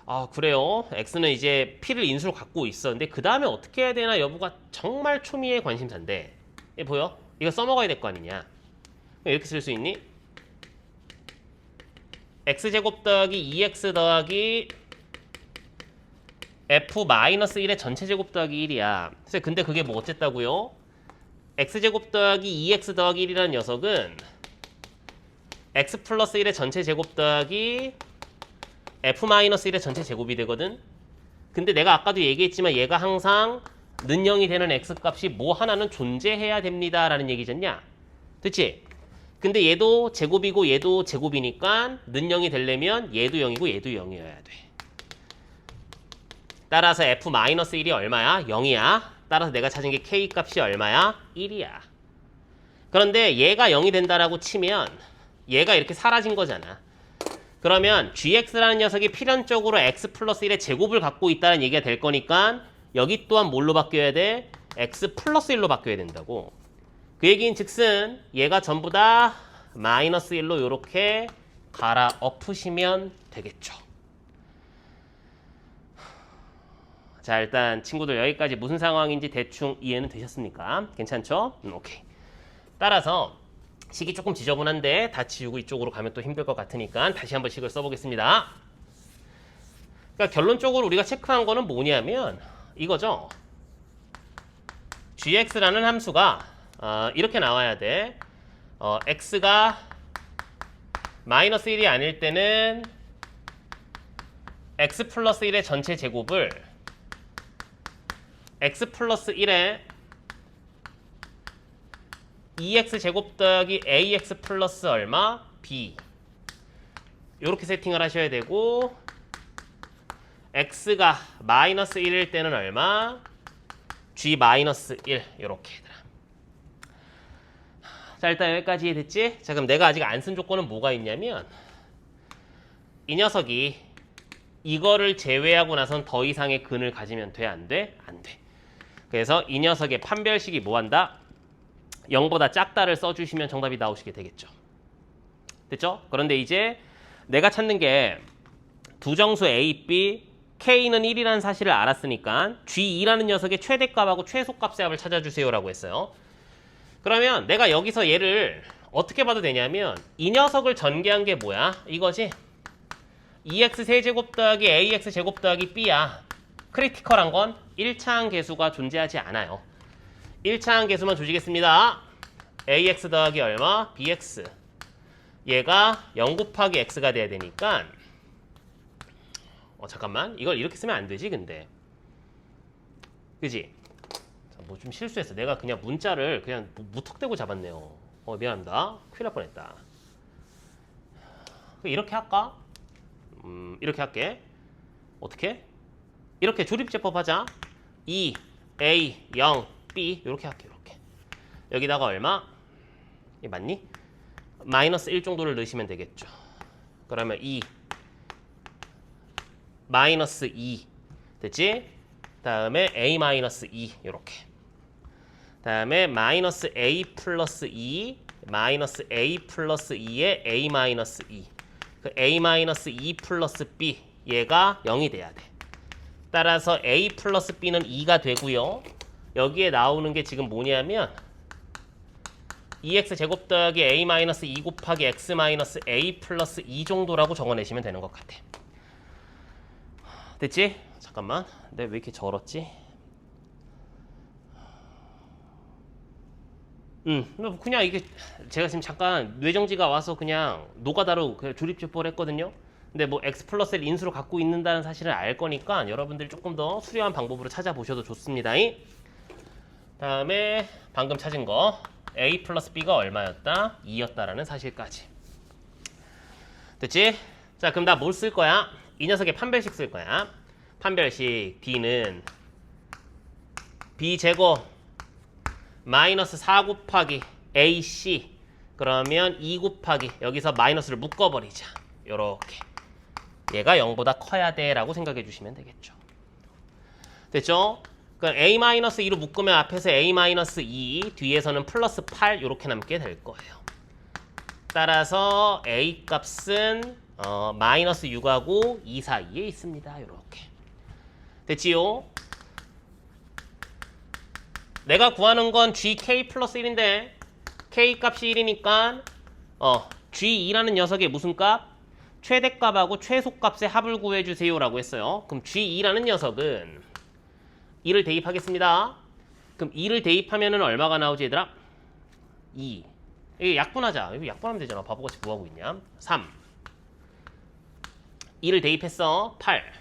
아, 그래요. x는 이제 p를 인수로 갖고 있어. 근데 그 다음에 어떻게 해야 되나 여부가 정말 초미의 관심사인데. 얘 보여? 이거 써먹어야 될 거 아니냐. 이렇게 쓸 수 있니? x제곱 더하기 2x 더하기 f-1의 전체 제곱 더하기 1이야. 근데 그게 뭐 어쨌다고요? x제곱 더하기 2x 더하기 1이라는 녀석은 x 플러스 1의 전체 제곱 더하기 f-1의 전체 제곱이 되거든. 근데 내가 아까도 얘기했지만 얘가 항상 는 0이 되는 x값이 뭐 하나는 존재해야 됩니다 라는 얘기잖냐. 됐지? 근데 얘도 제곱이고 얘도 제곱이니까 는 0이 되려면 얘도 0이고 얘도 0이어야 돼. 따라서 f-1이 얼마야? 0이야. 따라서 내가 찾은 게 k 값이 얼마야? 1이야. 그런데 얘가 0이 된다라고 치면 얘가 이렇게 사라진 거잖아. 그러면 gx라는 녀석이 필연적으로 x 플러스 1의 제곱을 갖고 있다는 얘기가 될 거니까 여기 또한 뭘로 바뀌어야 돼? x 플러스 1로 바뀌어야 된다고. 그 얘기인 즉슨 얘가 전부 다 마이너스 1로 이렇게 갈아 엎으시면 되겠죠. 자, 일단 친구들 여기까지 무슨 상황인지 대충 이해는 되셨습니까? 괜찮죠? 오케이. 따라서 식이 조금 지저분한데 다 지우고 이쪽으로 가면 또 힘들 것 같으니까 다시 한번 식을 써보겠습니다. 그러니까 결론적으로 우리가 체크한 거는 뭐냐면 이거죠. gx라는 함수가 이렇게 나와야 돼. x가 마이너스 1이 아닐 때는 x 플러스 1의 전체 제곱을 x 플러스 1의 2x 제곱 더하기 ax 플러스 얼마? b. 이렇게 세팅을 하셔야 되고 x가 마이너스 1일 때는 얼마? g 마이너스 1 이렇게. 자, 일단 여기까지 됐지? 자, 그럼 내가 아직 안 쓴 조건은 뭐가 있냐면 이 녀석이 이거를 제외하고 나선 더 이상의 근을 가지면 돼? 안 돼? 안 돼. 그래서 이 녀석의 판별식이 뭐한다? 0보다 작다를 써주시면 정답이 나오시게 되겠죠. 됐죠? 그런데 이제 내가 찾는 게 두 정수 A, B K는 1이라는 사실을 알았으니까 G2라는 녀석의 최대값하고 최소값의 합을 찾아주세요라고 했어요. 그러면 내가 여기서 얘를 어떻게 봐도 되냐면 이 녀석을 전개한 게 뭐야? 이거지? 2x 세제곱 더하기 ax 제곱 더하기 b야. 크리티컬한 건 1차항 계수가 존재하지 않아요. 1차항 계수만 조지겠습니다. ax 더하기 얼마? bx. 얘가 0 곱하기 x가 돼야 되니까 잠깐만. 이걸 이렇게 쓰면 안 되지 근데. 그지? 뭐 좀 실수했어. 내가 그냥 문자를 그냥 무턱대고 잡았네요. 미안합니다. 큰일 날 뻔했다. 이렇게 할까? 이렇게 할게. 어떻게? 이렇게 조립제법 하자. 2, A, 0, B 이렇게 할게. 이렇게. 여기다가 얼마? 이 맞니? 마이너스 1 정도를 넣으시면 되겠죠. 그러면 2 마이너스 2 됐지? 다음에 A 마이너스 2 이렇게. 다음에 마이너스 A 플러스 2 마이너스 A 플러스 2에 A 마이너스 2 그 A 마이너스 2 플러스 B 얘가 0이 돼야 돼. 따라서 A 플러스 B는 2가 되고요. 여기에 나오는 게 지금 뭐냐면 2x 제곱 더하기 A 마이너스 2 곱하기 x 마이너스 A 플러스 2 정도라고 적어내시면 되는 것 같아. 됐지? 잠깐만. 내가 왜 이렇게 절었지? 그냥 이게 제가 지금 잠깐 뇌정지가 와서 그냥 노가다로 그냥 조립제법을 했거든요. 근데 뭐 x 플러스를 인수로 갖고 있는다는 사실을 알 거니까 여러분들이 조금 더 수려한 방법으로 찾아보셔도 좋습니다. 다음에 방금 찾은 거 a 플러스 b가 얼마였다? 2였다라는 사실까지. 됐지? 자, 그럼 나 뭘 쓸 거야? 이 녀석의 판별식 쓸 거야. 판별식 b는 b제곱 마이너스 4 곱하기 AC 그러면 2 곱하기 여기서 마이너스를 묶어버리자. 요렇게. 얘가 0보다 커야 돼 라고 생각해 주시면 되겠죠. 됐죠? 그러니까 A-2로 묶으면 앞에서 A-2 뒤에서는 플러스 8 요렇게 남게 될 거예요. 따라서 A 값은 마이너스 6하고 2 사이에 있습니다. 요렇게. 됐지요? 내가 구하는 건 GK 플러스 1인데 K 값이 1이니까 G2라는 녀석의 무슨 값? 최대값하고 최소값의 합을 구해주세요 라고 했어요. 그럼 G2라는 녀석은 2를 대입하겠습니다. 그럼 2를 대입하면은 얼마가 나오지 얘들아? 2. 이거 약분하자. 이거 약분하면 되잖아. 바보같이 뭐하고 있냐? 3. 2를 대입했어. 8.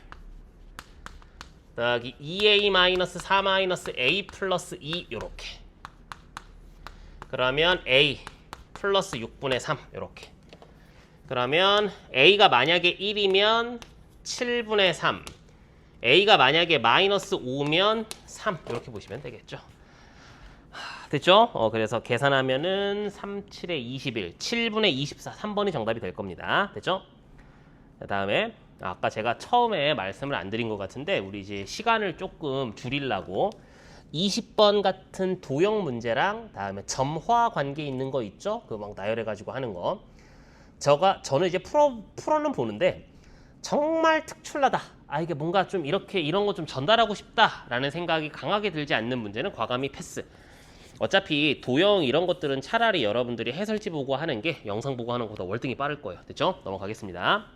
더하기 2a-4-a 플러스 2 요렇게. 그러면 a 플러스 6분의 3 요렇게. 그러면 a가 만약에 1이면 7분의 3 a가 만약에 마이너스 5면 3 이렇게 보시면 되겠죠. 됐죠? 그래서 계산하면은 3, 7에 21 7분의 24 3번이 정답이 될 겁니다. 됐죠? 그 다음에 아까 제가 처음에 말씀을 안 드린 것 같은데 우리 이제 시간을 조금 줄이려고 20번 같은 도형 문제랑 다음에 점화 관계 있는 거 있죠? 그 막 나열해가지고 하는 거. 저는 이제 풀어는 보는데 정말 특출나다. 이게 뭔가 좀 이렇게 이런 거 좀 전달하고 싶다라는 생각이 강하게 들지 않는 문제는 과감히 패스. 어차피 도형 이런 것들은 차라리 여러분들이 해설지 보고 하는 게 영상 보고 하는 것보다 월등히 빠를 거예요. 됐죠? 넘어가겠습니다.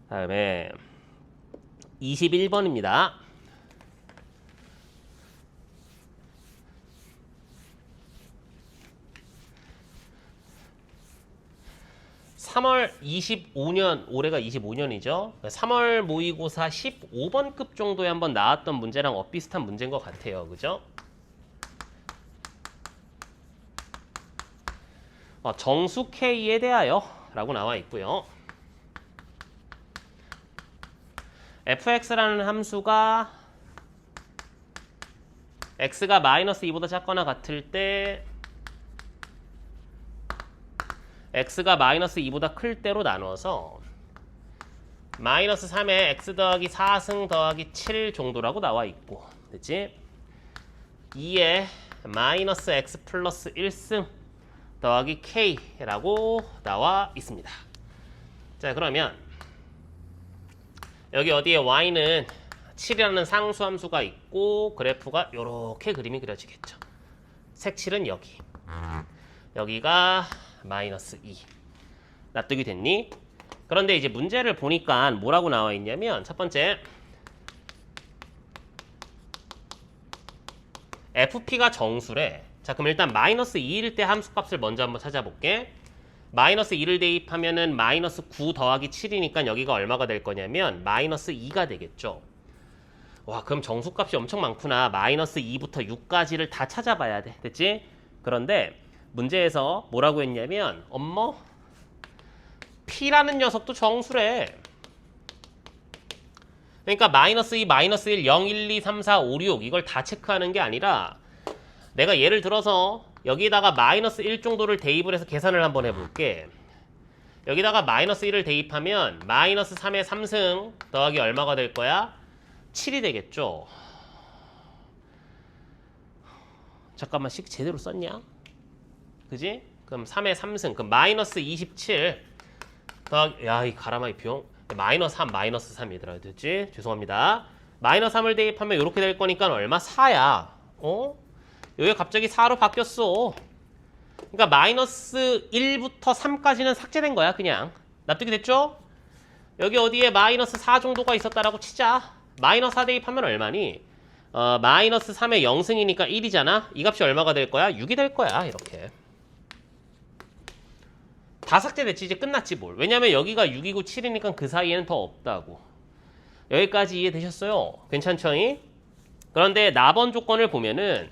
다음에 21번입니다. 3월 25년, 올해가 25년이죠. 3월 모의고사 15번급 정도에 한번 나왔던 문제랑 엇비슷한 문제인 것 같아요. 그죠? 정수 K에 대하여 라고 나와 있고요. fx라는 함수가 x가 마이너스 2보다 작거나 같을 때 x가 마이너스 2보다 클 때로 나눠서 마이너스 3에 x 더하기 4승 더하기 7 정도라고 나와 있고, 됐지? 2에 마이너스 x 플러스 1승 더하기 k라고 나와 있습니다. 자, 그러면 여기 어디에 y는 7이라는 상수함수가 있고 그래프가 요렇게 그림이 그려지겠죠. 색칠은 여기. 여기가 마이너스 2. 납득이 됐니? 그런데 이제 문제를 보니까 뭐라고 나와 있냐면 첫 번째 FP가 정수래. 자, 그럼 일단 마이너스 2일 때 함수값을 먼저 한번 찾아볼게. 마이너스 2를 대입하면은 마이너스 9 더하기 7이니까 여기가 얼마가 될 거냐면 마이너스 2가 되겠죠. 와, 그럼 정수값이 엄청 많구나. 마이너스 2부터 6까지를 다 찾아봐야 돼. 됐지? 그런데 문제에서 뭐라고 했냐면 P라는 녀석도 정수래. 그러니까 마이너스 2, 마이너스 1, 0, 1, 2, 3, 4, 5, 6 이걸 다 체크하는 게 아니라 내가 예를 들어서 여기다가 마이너스 1 정도를 대입을 해서 계산을 한번 해볼게. 여기다가 마이너스 1을 대입하면 마이너스 3의 3승 더하기 얼마가 될 거야? 7이 되겠죠. 잠깐만 식 제대로 썼냐? 그지? 그럼 3의 3승 그럼 마이너스 27 더하기 야이 가라마이 비용 마이너스 3 마이너스 3 얘들아 됐지? 죄송합니다. 마이너스 3을 대입하면 이렇게 될 거니까 얼마? 4야. 여기 갑자기 4로 바뀌었어. 그러니까 마이너스 1부터 3까지는 삭제된 거야 그냥. 납득이 됐죠? 여기 어디에 마이너스 4 정도가 있었다라고 치자. 마이너스 4 대입하면 얼마니? 마이너스 3의 0승이니까 1이잖아. 이 값이 얼마가 될 거야? 6이 될 거야 이렇게. 다 삭제됐지. 이제 끝났지 뭘. 왜냐면 여기가 6이고 7이니까 그 사이에는 더 없다고. 여기까지 이해되셨어요? 괜찮죠? 그런데 나번 조건을 보면은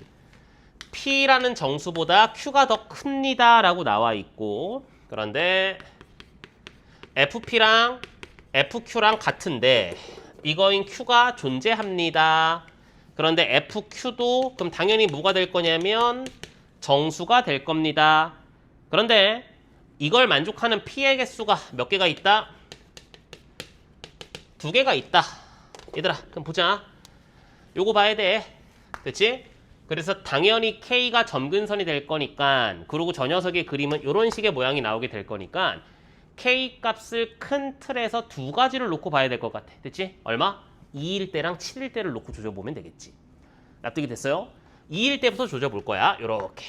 P라는 정수보다 Q가 더 큽니다 라고 나와 있고 그런데 FP랑 FQ랑 같은데 이거인 Q가 존재합니다. 그런데 FQ도 그럼 당연히 뭐가 될 거냐면 정수가 될 겁니다. 그런데 이걸 만족하는 P의 개수가 몇 개가 있다? 2개가 있다. 얘들아 그럼 보자. 요거 봐야 돼. 됐지? 그래서 당연히 K가 점근선이 될 거니까 그리고 저 녀석의 그림은 이런 식의 모양이 나오게 될 거니까 K 값을 큰 틀에서 두 가지를 놓고 봐야 될 것 같아. 됐지? 얼마? 2일 때랑 7일 때를 놓고 조져보면 되겠지. 납득이 됐어요? 2일 때부터 조져볼 거야. 요렇게.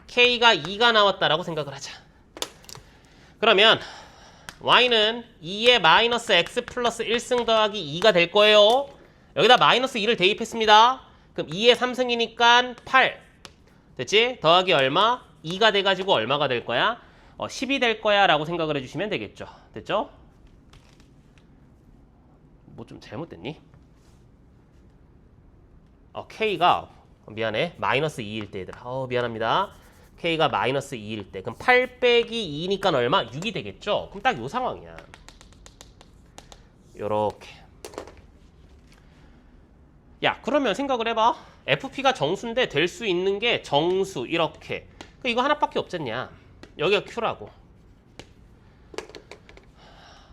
K가 2가 나왔다라고 생각을 하자. 그러면 Y는 2의 마이너스 X 플러스 1승 더하기 2가 될 거예요. 여기다 마이너스 2를 대입했습니다. 그럼 2의 3승이니까 8. 됐지? 더하기 얼마? 2가 돼가지고 얼마가 될 거야? 10이 될 거야 라고 생각을 해주시면 되겠죠. 됐죠? 뭐 좀 잘못됐니? K가 미안해. 마이너스 2일 때 얘들아. 미안합니다. K가 마이너스 2일 때. 그럼 8 빼기 2니까 얼마? 6이 되겠죠? 그럼 딱 요 상황이야. 요렇게. 야 그러면 생각을 해봐. FP가 정수인데 될 수 있는 게 정수 이렇게. 이거 하나밖에 없잖냐. 여기가 Q라고.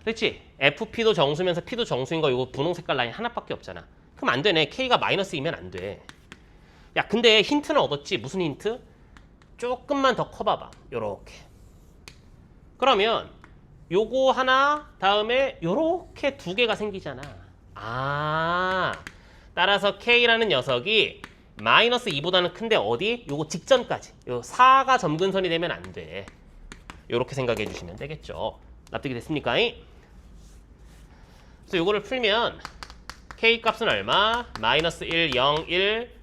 그렇지? FP도 정수면서 P도 정수인 거 이거 분홍 색깔 라인 하나밖에 없잖아. 그럼 안 되네. K가 마이너스이면 안 돼. 야 근데 힌트는 얻었지. 무슨 힌트? 조금만 더 커봐봐. 요렇게. 그러면 요거 하나 다음에 요렇게 두 개가 생기잖아. 따라서 K라는 녀석이 마이너스 2보다는 큰데 어디? 요거 직전까지. 요 4가 점근선이 되면 안 돼. 요렇게 생각해 주시면 되겠죠. 납득이 됐습니까? 그래서 요거를 풀면 K 값은 얼마? 마이너스 1, 0, 1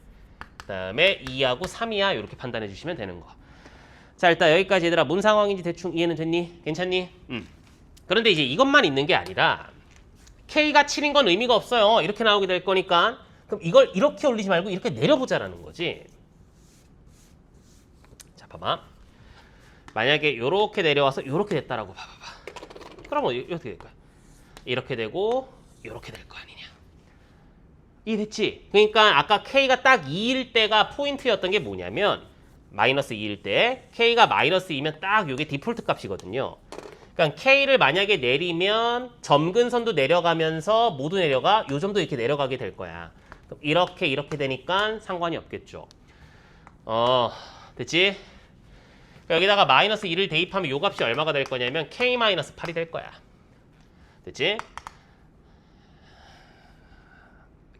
그다음에 2하고 3이야. 이렇게 판단해 주시면 되는 거. 자 일단 여기까지 얘들아 뭔 상황인지 대충 이해는 됐니? 괜찮니? 그런데 이제 이것만 있는 게 아니라 K가 7인 건 의미가 없어요. 이렇게 나오게 될 거니까 그럼 이걸 이렇게 올리지 말고 이렇게 내려보자라는 거지. 자 봐봐. 만약에 이렇게 내려와서 이렇게 됐다라고 봐봐봐. 그러면 이렇게 될 거야. 이렇게 되고 이렇게 될 거 아니냐. 이해됐지? 그러니까 아까 K가 딱 2일 때가 포인트였던 게 뭐냐면 마이너스 2일 때 K가 마이너스 2면 딱 이게 디폴트 값이거든요. 그러니까 K를 만약에 내리면 점근선도 내려가면서 모두 내려가 요 점도 이렇게 내려가게 될 거야. 그럼 이렇게 되니까 상관이 없겠죠. 됐지? 여기다가 마이너스 2를 대입하면 요 값이 얼마가 될 거냐면 K-8이 될 거야. 됐지?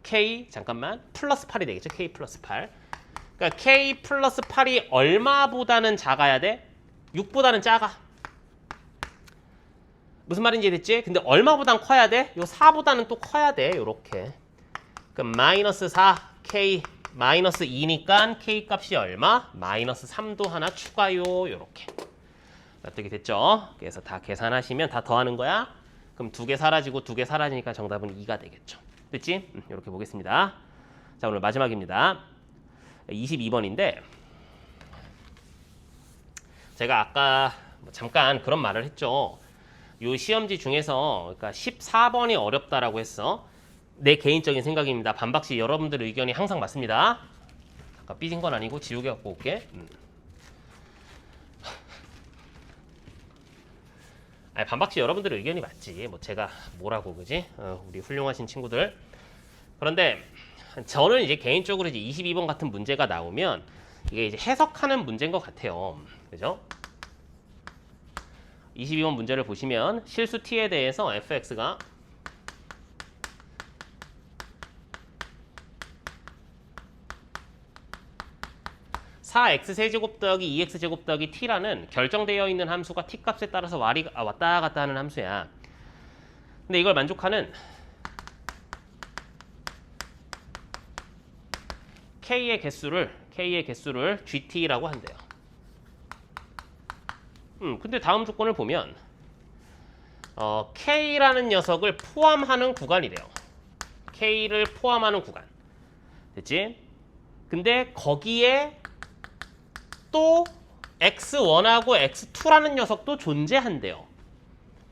K 잠깐만 플러스 8이 되겠죠. K 플러스 8. 그러니까 K 플러스 8이 얼마보다는 작아야 돼? 6보다는 작아. 무슨 말인지 됐지? 근데 얼마보단 커야 돼? 요 4보다는 또 커야 돼. 요렇게. 그럼 마이너스 4 K 마이너스 2니까 K 값이 얼마? 마이너스 3도 하나 추가요. 요렇게. 납득이 됐죠? 그래서 다 계산하시면 다 더하는 거야. 그럼 2개 사라지고 2개 사라지니까 정답은 2가 되겠죠. 됐지? 이렇게 보겠습니다. 자, 오늘 마지막입니다. 22번인데 제가 아까 잠깐 그런 말을 했죠. 요 시험지 중에서 그러니까 14번이 어렵다라고 했어. 내 개인적인 생각입니다. 반박시 여러분들 의견이 항상 맞습니다. 아까 삐진 건 아니고 지우개 갖고 올게. 아니, 반박시 여러분들 의견이 맞지. 뭐 제가 뭐라고 그지? 우리 훌륭하신 친구들. 그런데 저는 이제 개인적으로 이제 22번 같은 문제가 나오면 이게 이제 해석하는 문제인 것 같아요. 그죠? 22번 문제를 보시면 실수 t에 대해서 fx가 4x세제곱 더하기 2x제곱 더하기 t라는 결정되어 있는 함수가 t 값에 따라서 왔다 갔다 하는 함수야. 근데 이걸 만족하는 k의 개수를 gt라고 한대요. 근데 다음 조건을 보면 k라는 녀석을 포함하는 구간이래요. k를 포함하는 구간. 됐지? 근데 거기에 또 x1하고 x2라는 녀석도 존재한대요.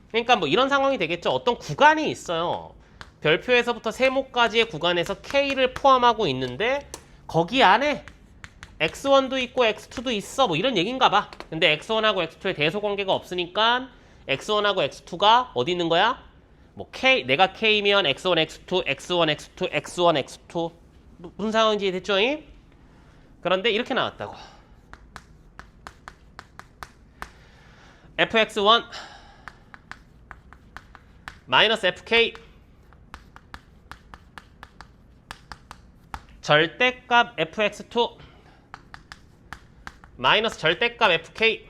그러니까 뭐 이런 상황이 되겠죠. 어떤 구간이 있어요. 별표에서부터 세모까지의 구간에서 k를 포함하고 있는데 거기 안에 x1도 있고 x2도 있어. 뭐 이런 얘기인가 봐. 근데 x1하고 x2의 대소 관계가 없으니까 x1하고 x2가 어디 있는 거야? 뭐 k 내가 k면 x1, x2, x1, x2, x1, x2 무슨 상황인지 됐죠? 그런데 이렇게 나왔다고. fx1 마이너스 fk 절대값 fx2 마이너스 절대값 fk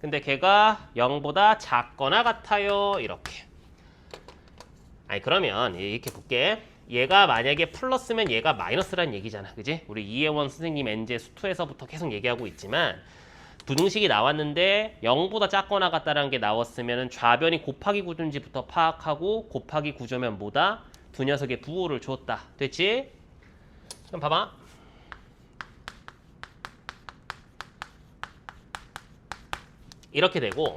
근데 걔가 0보다 작거나 같아요. 이렇게. 아니 그러면 이렇게 볼게. 얘가 만약에 플러스면 얘가 마이너스란 얘기잖아. 그지? 우리 이혜원 선생님 엔제 수투에서부터 계속 얘기하고 있지만 부등식이 나왔는데 0보다 작거나 같다라는 게 나왔으면 좌변이 곱하기 구조인지부터 파악하고 곱하기 구조면 뭐다? 두 녀석의 부호를 줬다. 됐지? 그럼 봐봐. 이렇게 되고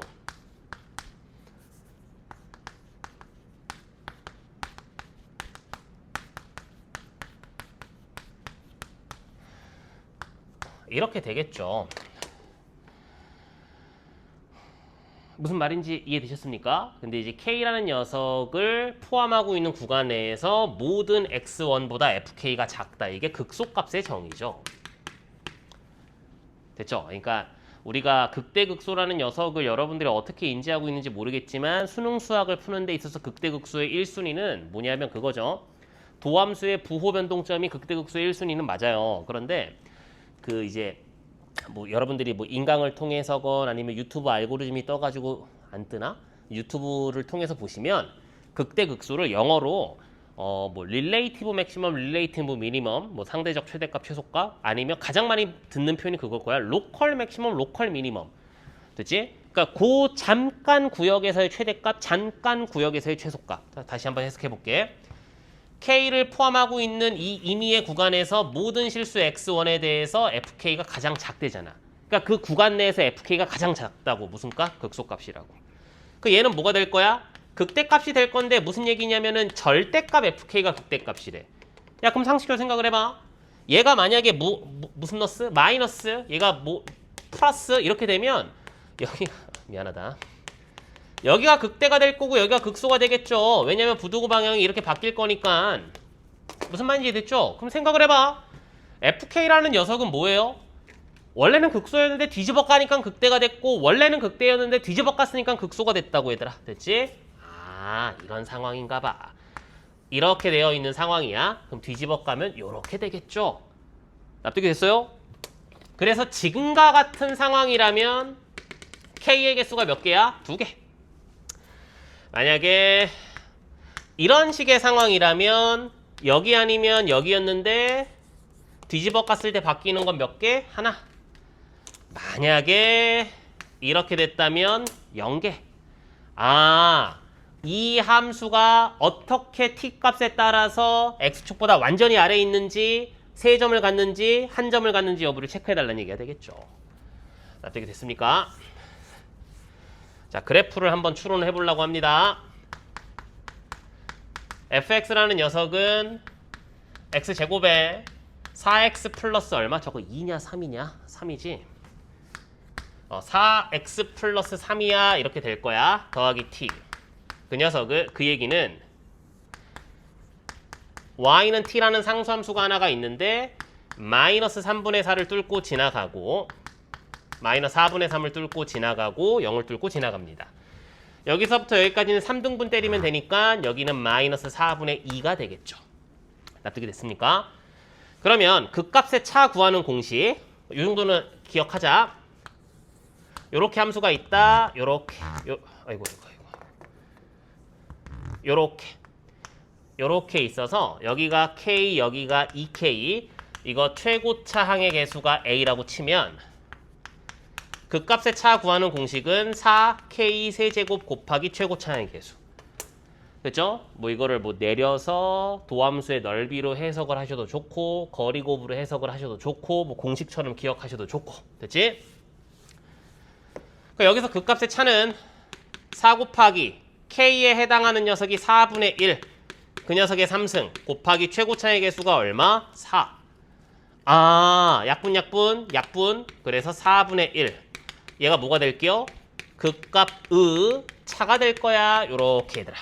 이렇게 되겠죠. 무슨 말인지 이해되셨습니까? 근데 이제 K라는 녀석을 포함하고 있는 구간 내에서 모든 X1보다 FK가 작다. 이게 극소값의 정의죠. 됐죠? 그러니까 우리가 극대극소라는 녀석을 여러분들이 어떻게 인지하고 있는지 모르겠지만 수능 수학을 푸는 데 있어서 극대극소의 1순위는 뭐냐면 그거죠. 도함수의 부호 변동점이 극대극소의 1순위는 맞아요. 그런데 그 이제 뭐 여러분들이 뭐 인강을 통해서건 아니면 유튜브 알고리즘이 떠가지고 안 뜨나? 유튜브를 통해서 보시면 극대극소를 영어로 뭐 릴레이티브 맥시멈, 릴레이티브 미니멈, 뭐 상대적 최대값, 최소값 아니면 가장 많이 듣는 표현이 그걸 거야. 로컬 맥시멈, 로컬 미니멈. 됐지? 그러니까 그 잠깐 구역에서의 최대값, 잠깐 구역에서의 최소값. 자, 다시 한번 해석해 볼게. K를 포함하고 있는 이 임의의 구간에서 모든 실수 X1에 대해서 FK가 가장 작대잖아. 그러니까 그 구간 내에서 FK가 가장 작다고. 무슨 값? 극소값이라고. 그 얘는 뭐가 될 거야? 극대값이 될 건데 무슨 얘기냐면은 절대값 FK가 극대값이래. 야 그럼 상식적으로 생각을 해봐. 얘가 만약에 무슨 너스? 마이너스? 얘가 뭐 플러스? 이렇게 되면 여기가 미안하다. 여기가 극대가 될 거고 여기가 극소가 되겠죠. 왜냐면 부두고 방향이 이렇게 바뀔 거니까. 무슨 말인지 됐죠? 그럼 생각을 해봐. FK라는 녀석은 뭐예요? 원래는 극소였는데 뒤집어 까니까 극대가 됐고 원래는 극대였는데 뒤집어 깠으니까 극소가 됐다고 얘들아. 됐지? 아 이런 상황인가 봐. 이렇게 되어 있는 상황이야. 그럼 뒤집어 가면 이렇게 되겠죠. 납득이 됐어요? 그래서 지금과 같은 상황이라면 K의 개수가 몇 개야? 2개. 만약에 이런 식의 상황이라면 여기 아니면 여기였는데 뒤집어 깠을 때 바뀌는 건 몇 개? 하나. 만약에 이렇게 됐다면 0개. 이 함수가 어떻게 t값에 따라서 x축보다 완전히 아래에 있는지 3점을 갖는지 1점을 갖는지 여부를 체크해달라는 얘기가 되겠죠. 납득이 됐습니까? 자, 그래프를 한번 추론을 해보려고 합니다. fx라는 녀석은 x제곱에 4x 플러스 얼마? 저거 2냐 3이냐? 3이지? 4x 플러스 3이야 이렇게 될 거야. 더하기 t. 그 얘기는 y는 t라는 상수함수가 하나가 있는데 마이너스 3분의 4를 뚫고 지나가고 마이너스 4분의 3을 뚫고 지나가고 0을 뚫고 지나갑니다. 여기서부터 여기까지는 3등분 때리면 되니까 여기는 마이너스 4분의 2가 되겠죠. 납득이 됐습니까? 그러면 그 값의 차 구하는 공식 이 정도는 기억하자. 요렇게 함수가 있다. 요렇게 있어서 여기가 k, 여기가 2k. 이거 최고차 항의 개수가 a라고 치면 그 값의 차 구하는 공식은 4k 세제곱 곱하기 최고차 항의 개수. 그죠? 뭐 이거를 뭐 내려서 도함수의 넓이로 해석을 하셔도 좋고 거리 곱으로 해석을 하셔도 좋고 뭐 공식처럼 기억하셔도 좋고. 됐지? 여기서 그 값의 차는 4 곱하기 k에 해당하는 녀석이 4분의 1. 그 녀석의 3승 곱하기 최고차의 개수가 얼마? 4. 약분. 그래서 4분의 1. 얘가 뭐가 될게요? 그 값의 차가 될 거야. 요렇게 얘들아.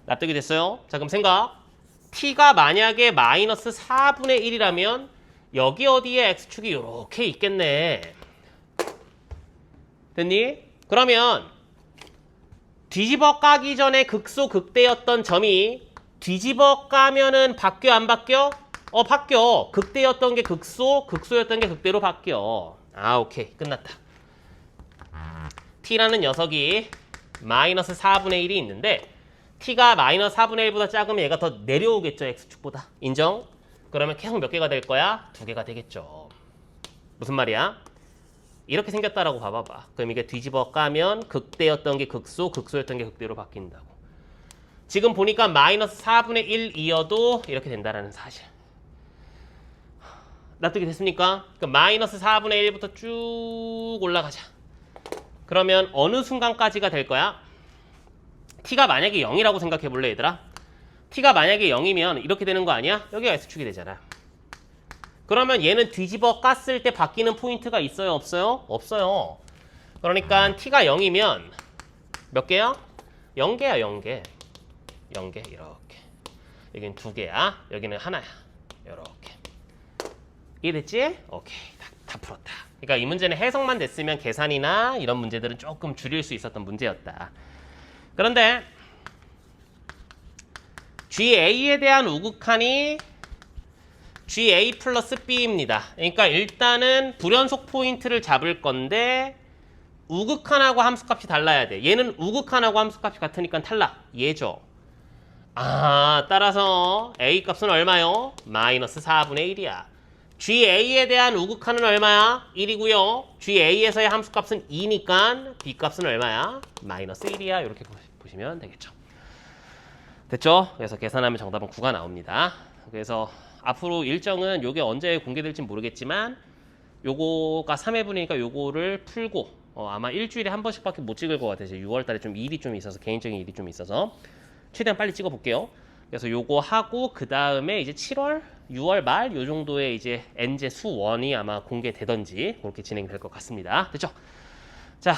납득이 됐어요? 자, 그럼 생각. t가 만약에 마이너스 4분의 1이라면 여기 어디에 x축이 요렇게 있겠네. 됐니? 그러면 뒤집어 까기 전에 극소 극대였던 점이 뒤집어 까면은 바뀌어 안 바뀌어? 바뀌어. 극대였던 게 극소, 극소였던 게 극대로 바뀌어. 오케이. 끝났다. t라는 녀석이 마이너스 4분의 1이 있는데 t가 마이너스 4분의 1보다 작으면 얘가 더 내려오겠죠. x축보다. 인정? 그러면 계속 몇 개가 될 거야? 2개가 되겠죠. 무슨 말이야? 이렇게 생겼다라고 봐봐봐. 그럼 이게 뒤집어 까면 극대였던 게 극소, 극소였던 게 극대로 바뀐다고. 지금 보니까 마이너스 4분의 1이어도 이렇게 된다라는 사실. 납득이 됐습니까? 그럼 마이너스 4분의 1부터 쭉 올라가자. 그러면 어느 순간까지가 될 거야? t가 만약에 0이라고 생각해 볼래 얘들아? t가 만약에 0이면 이렇게 되는 거 아니야? 여기가 x축이 되잖아. 그러면 얘는 뒤집어 깠을 때 바뀌는 포인트가 있어요? 없어요? 없어요. 그러니까 t가 0이면 몇 개야? 0개야 0개. 0개 이렇게. 여기는 2개야. 여기는 하나야. 이렇게. 이해됐지? 오케이. 다 풀었다. 그러니까 이 문제는 해석만 됐으면 계산이나 이런 문제들은 조금 줄일 수 있었던 문제였다. 그런데 GA에 대한 우극한이 GA 플러스 B입니다. 그러니까 일단은 불연속 포인트를 잡을 건데 우극한하고 함수값이 달라야 돼. 얘는 우극한하고 함수값이 같으니까 탈락. 얘죠. 따라서 A 값은 얼마요? 마이너스 4분의 1이야. GA에 대한 우극한은 얼마야? 1이고요. GA에서의 함수값은 2니까 B 값은 얼마야? 마이너스 1이야. 이렇게 보시면 되겠죠. 됐죠? 그래서 계산하면 정답은 9가 나옵니다. 그래서 앞으로 일정은 요게 언제 공개될지 모르겠지만 요거가 3회분이니까 요거를 풀고 아마 일주일에 한 번씩밖에 못 찍을 것 같아요. 6월 달에 좀 일이 좀 있어서 개인적인 일이 좀 있어서 최대한 빨리 찍어 볼게요. 그래서 요거 하고 그 다음에 이제 7월, 6월 말 요 정도에 이제 N제 수1이 아마 공개되던지 그렇게 진행될 것 같습니다. 됐죠? 자,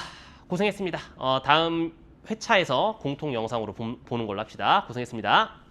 고생했습니다. 다음 회차에서 공통 영상으로 보는 걸로 합시다. 고생했습니다.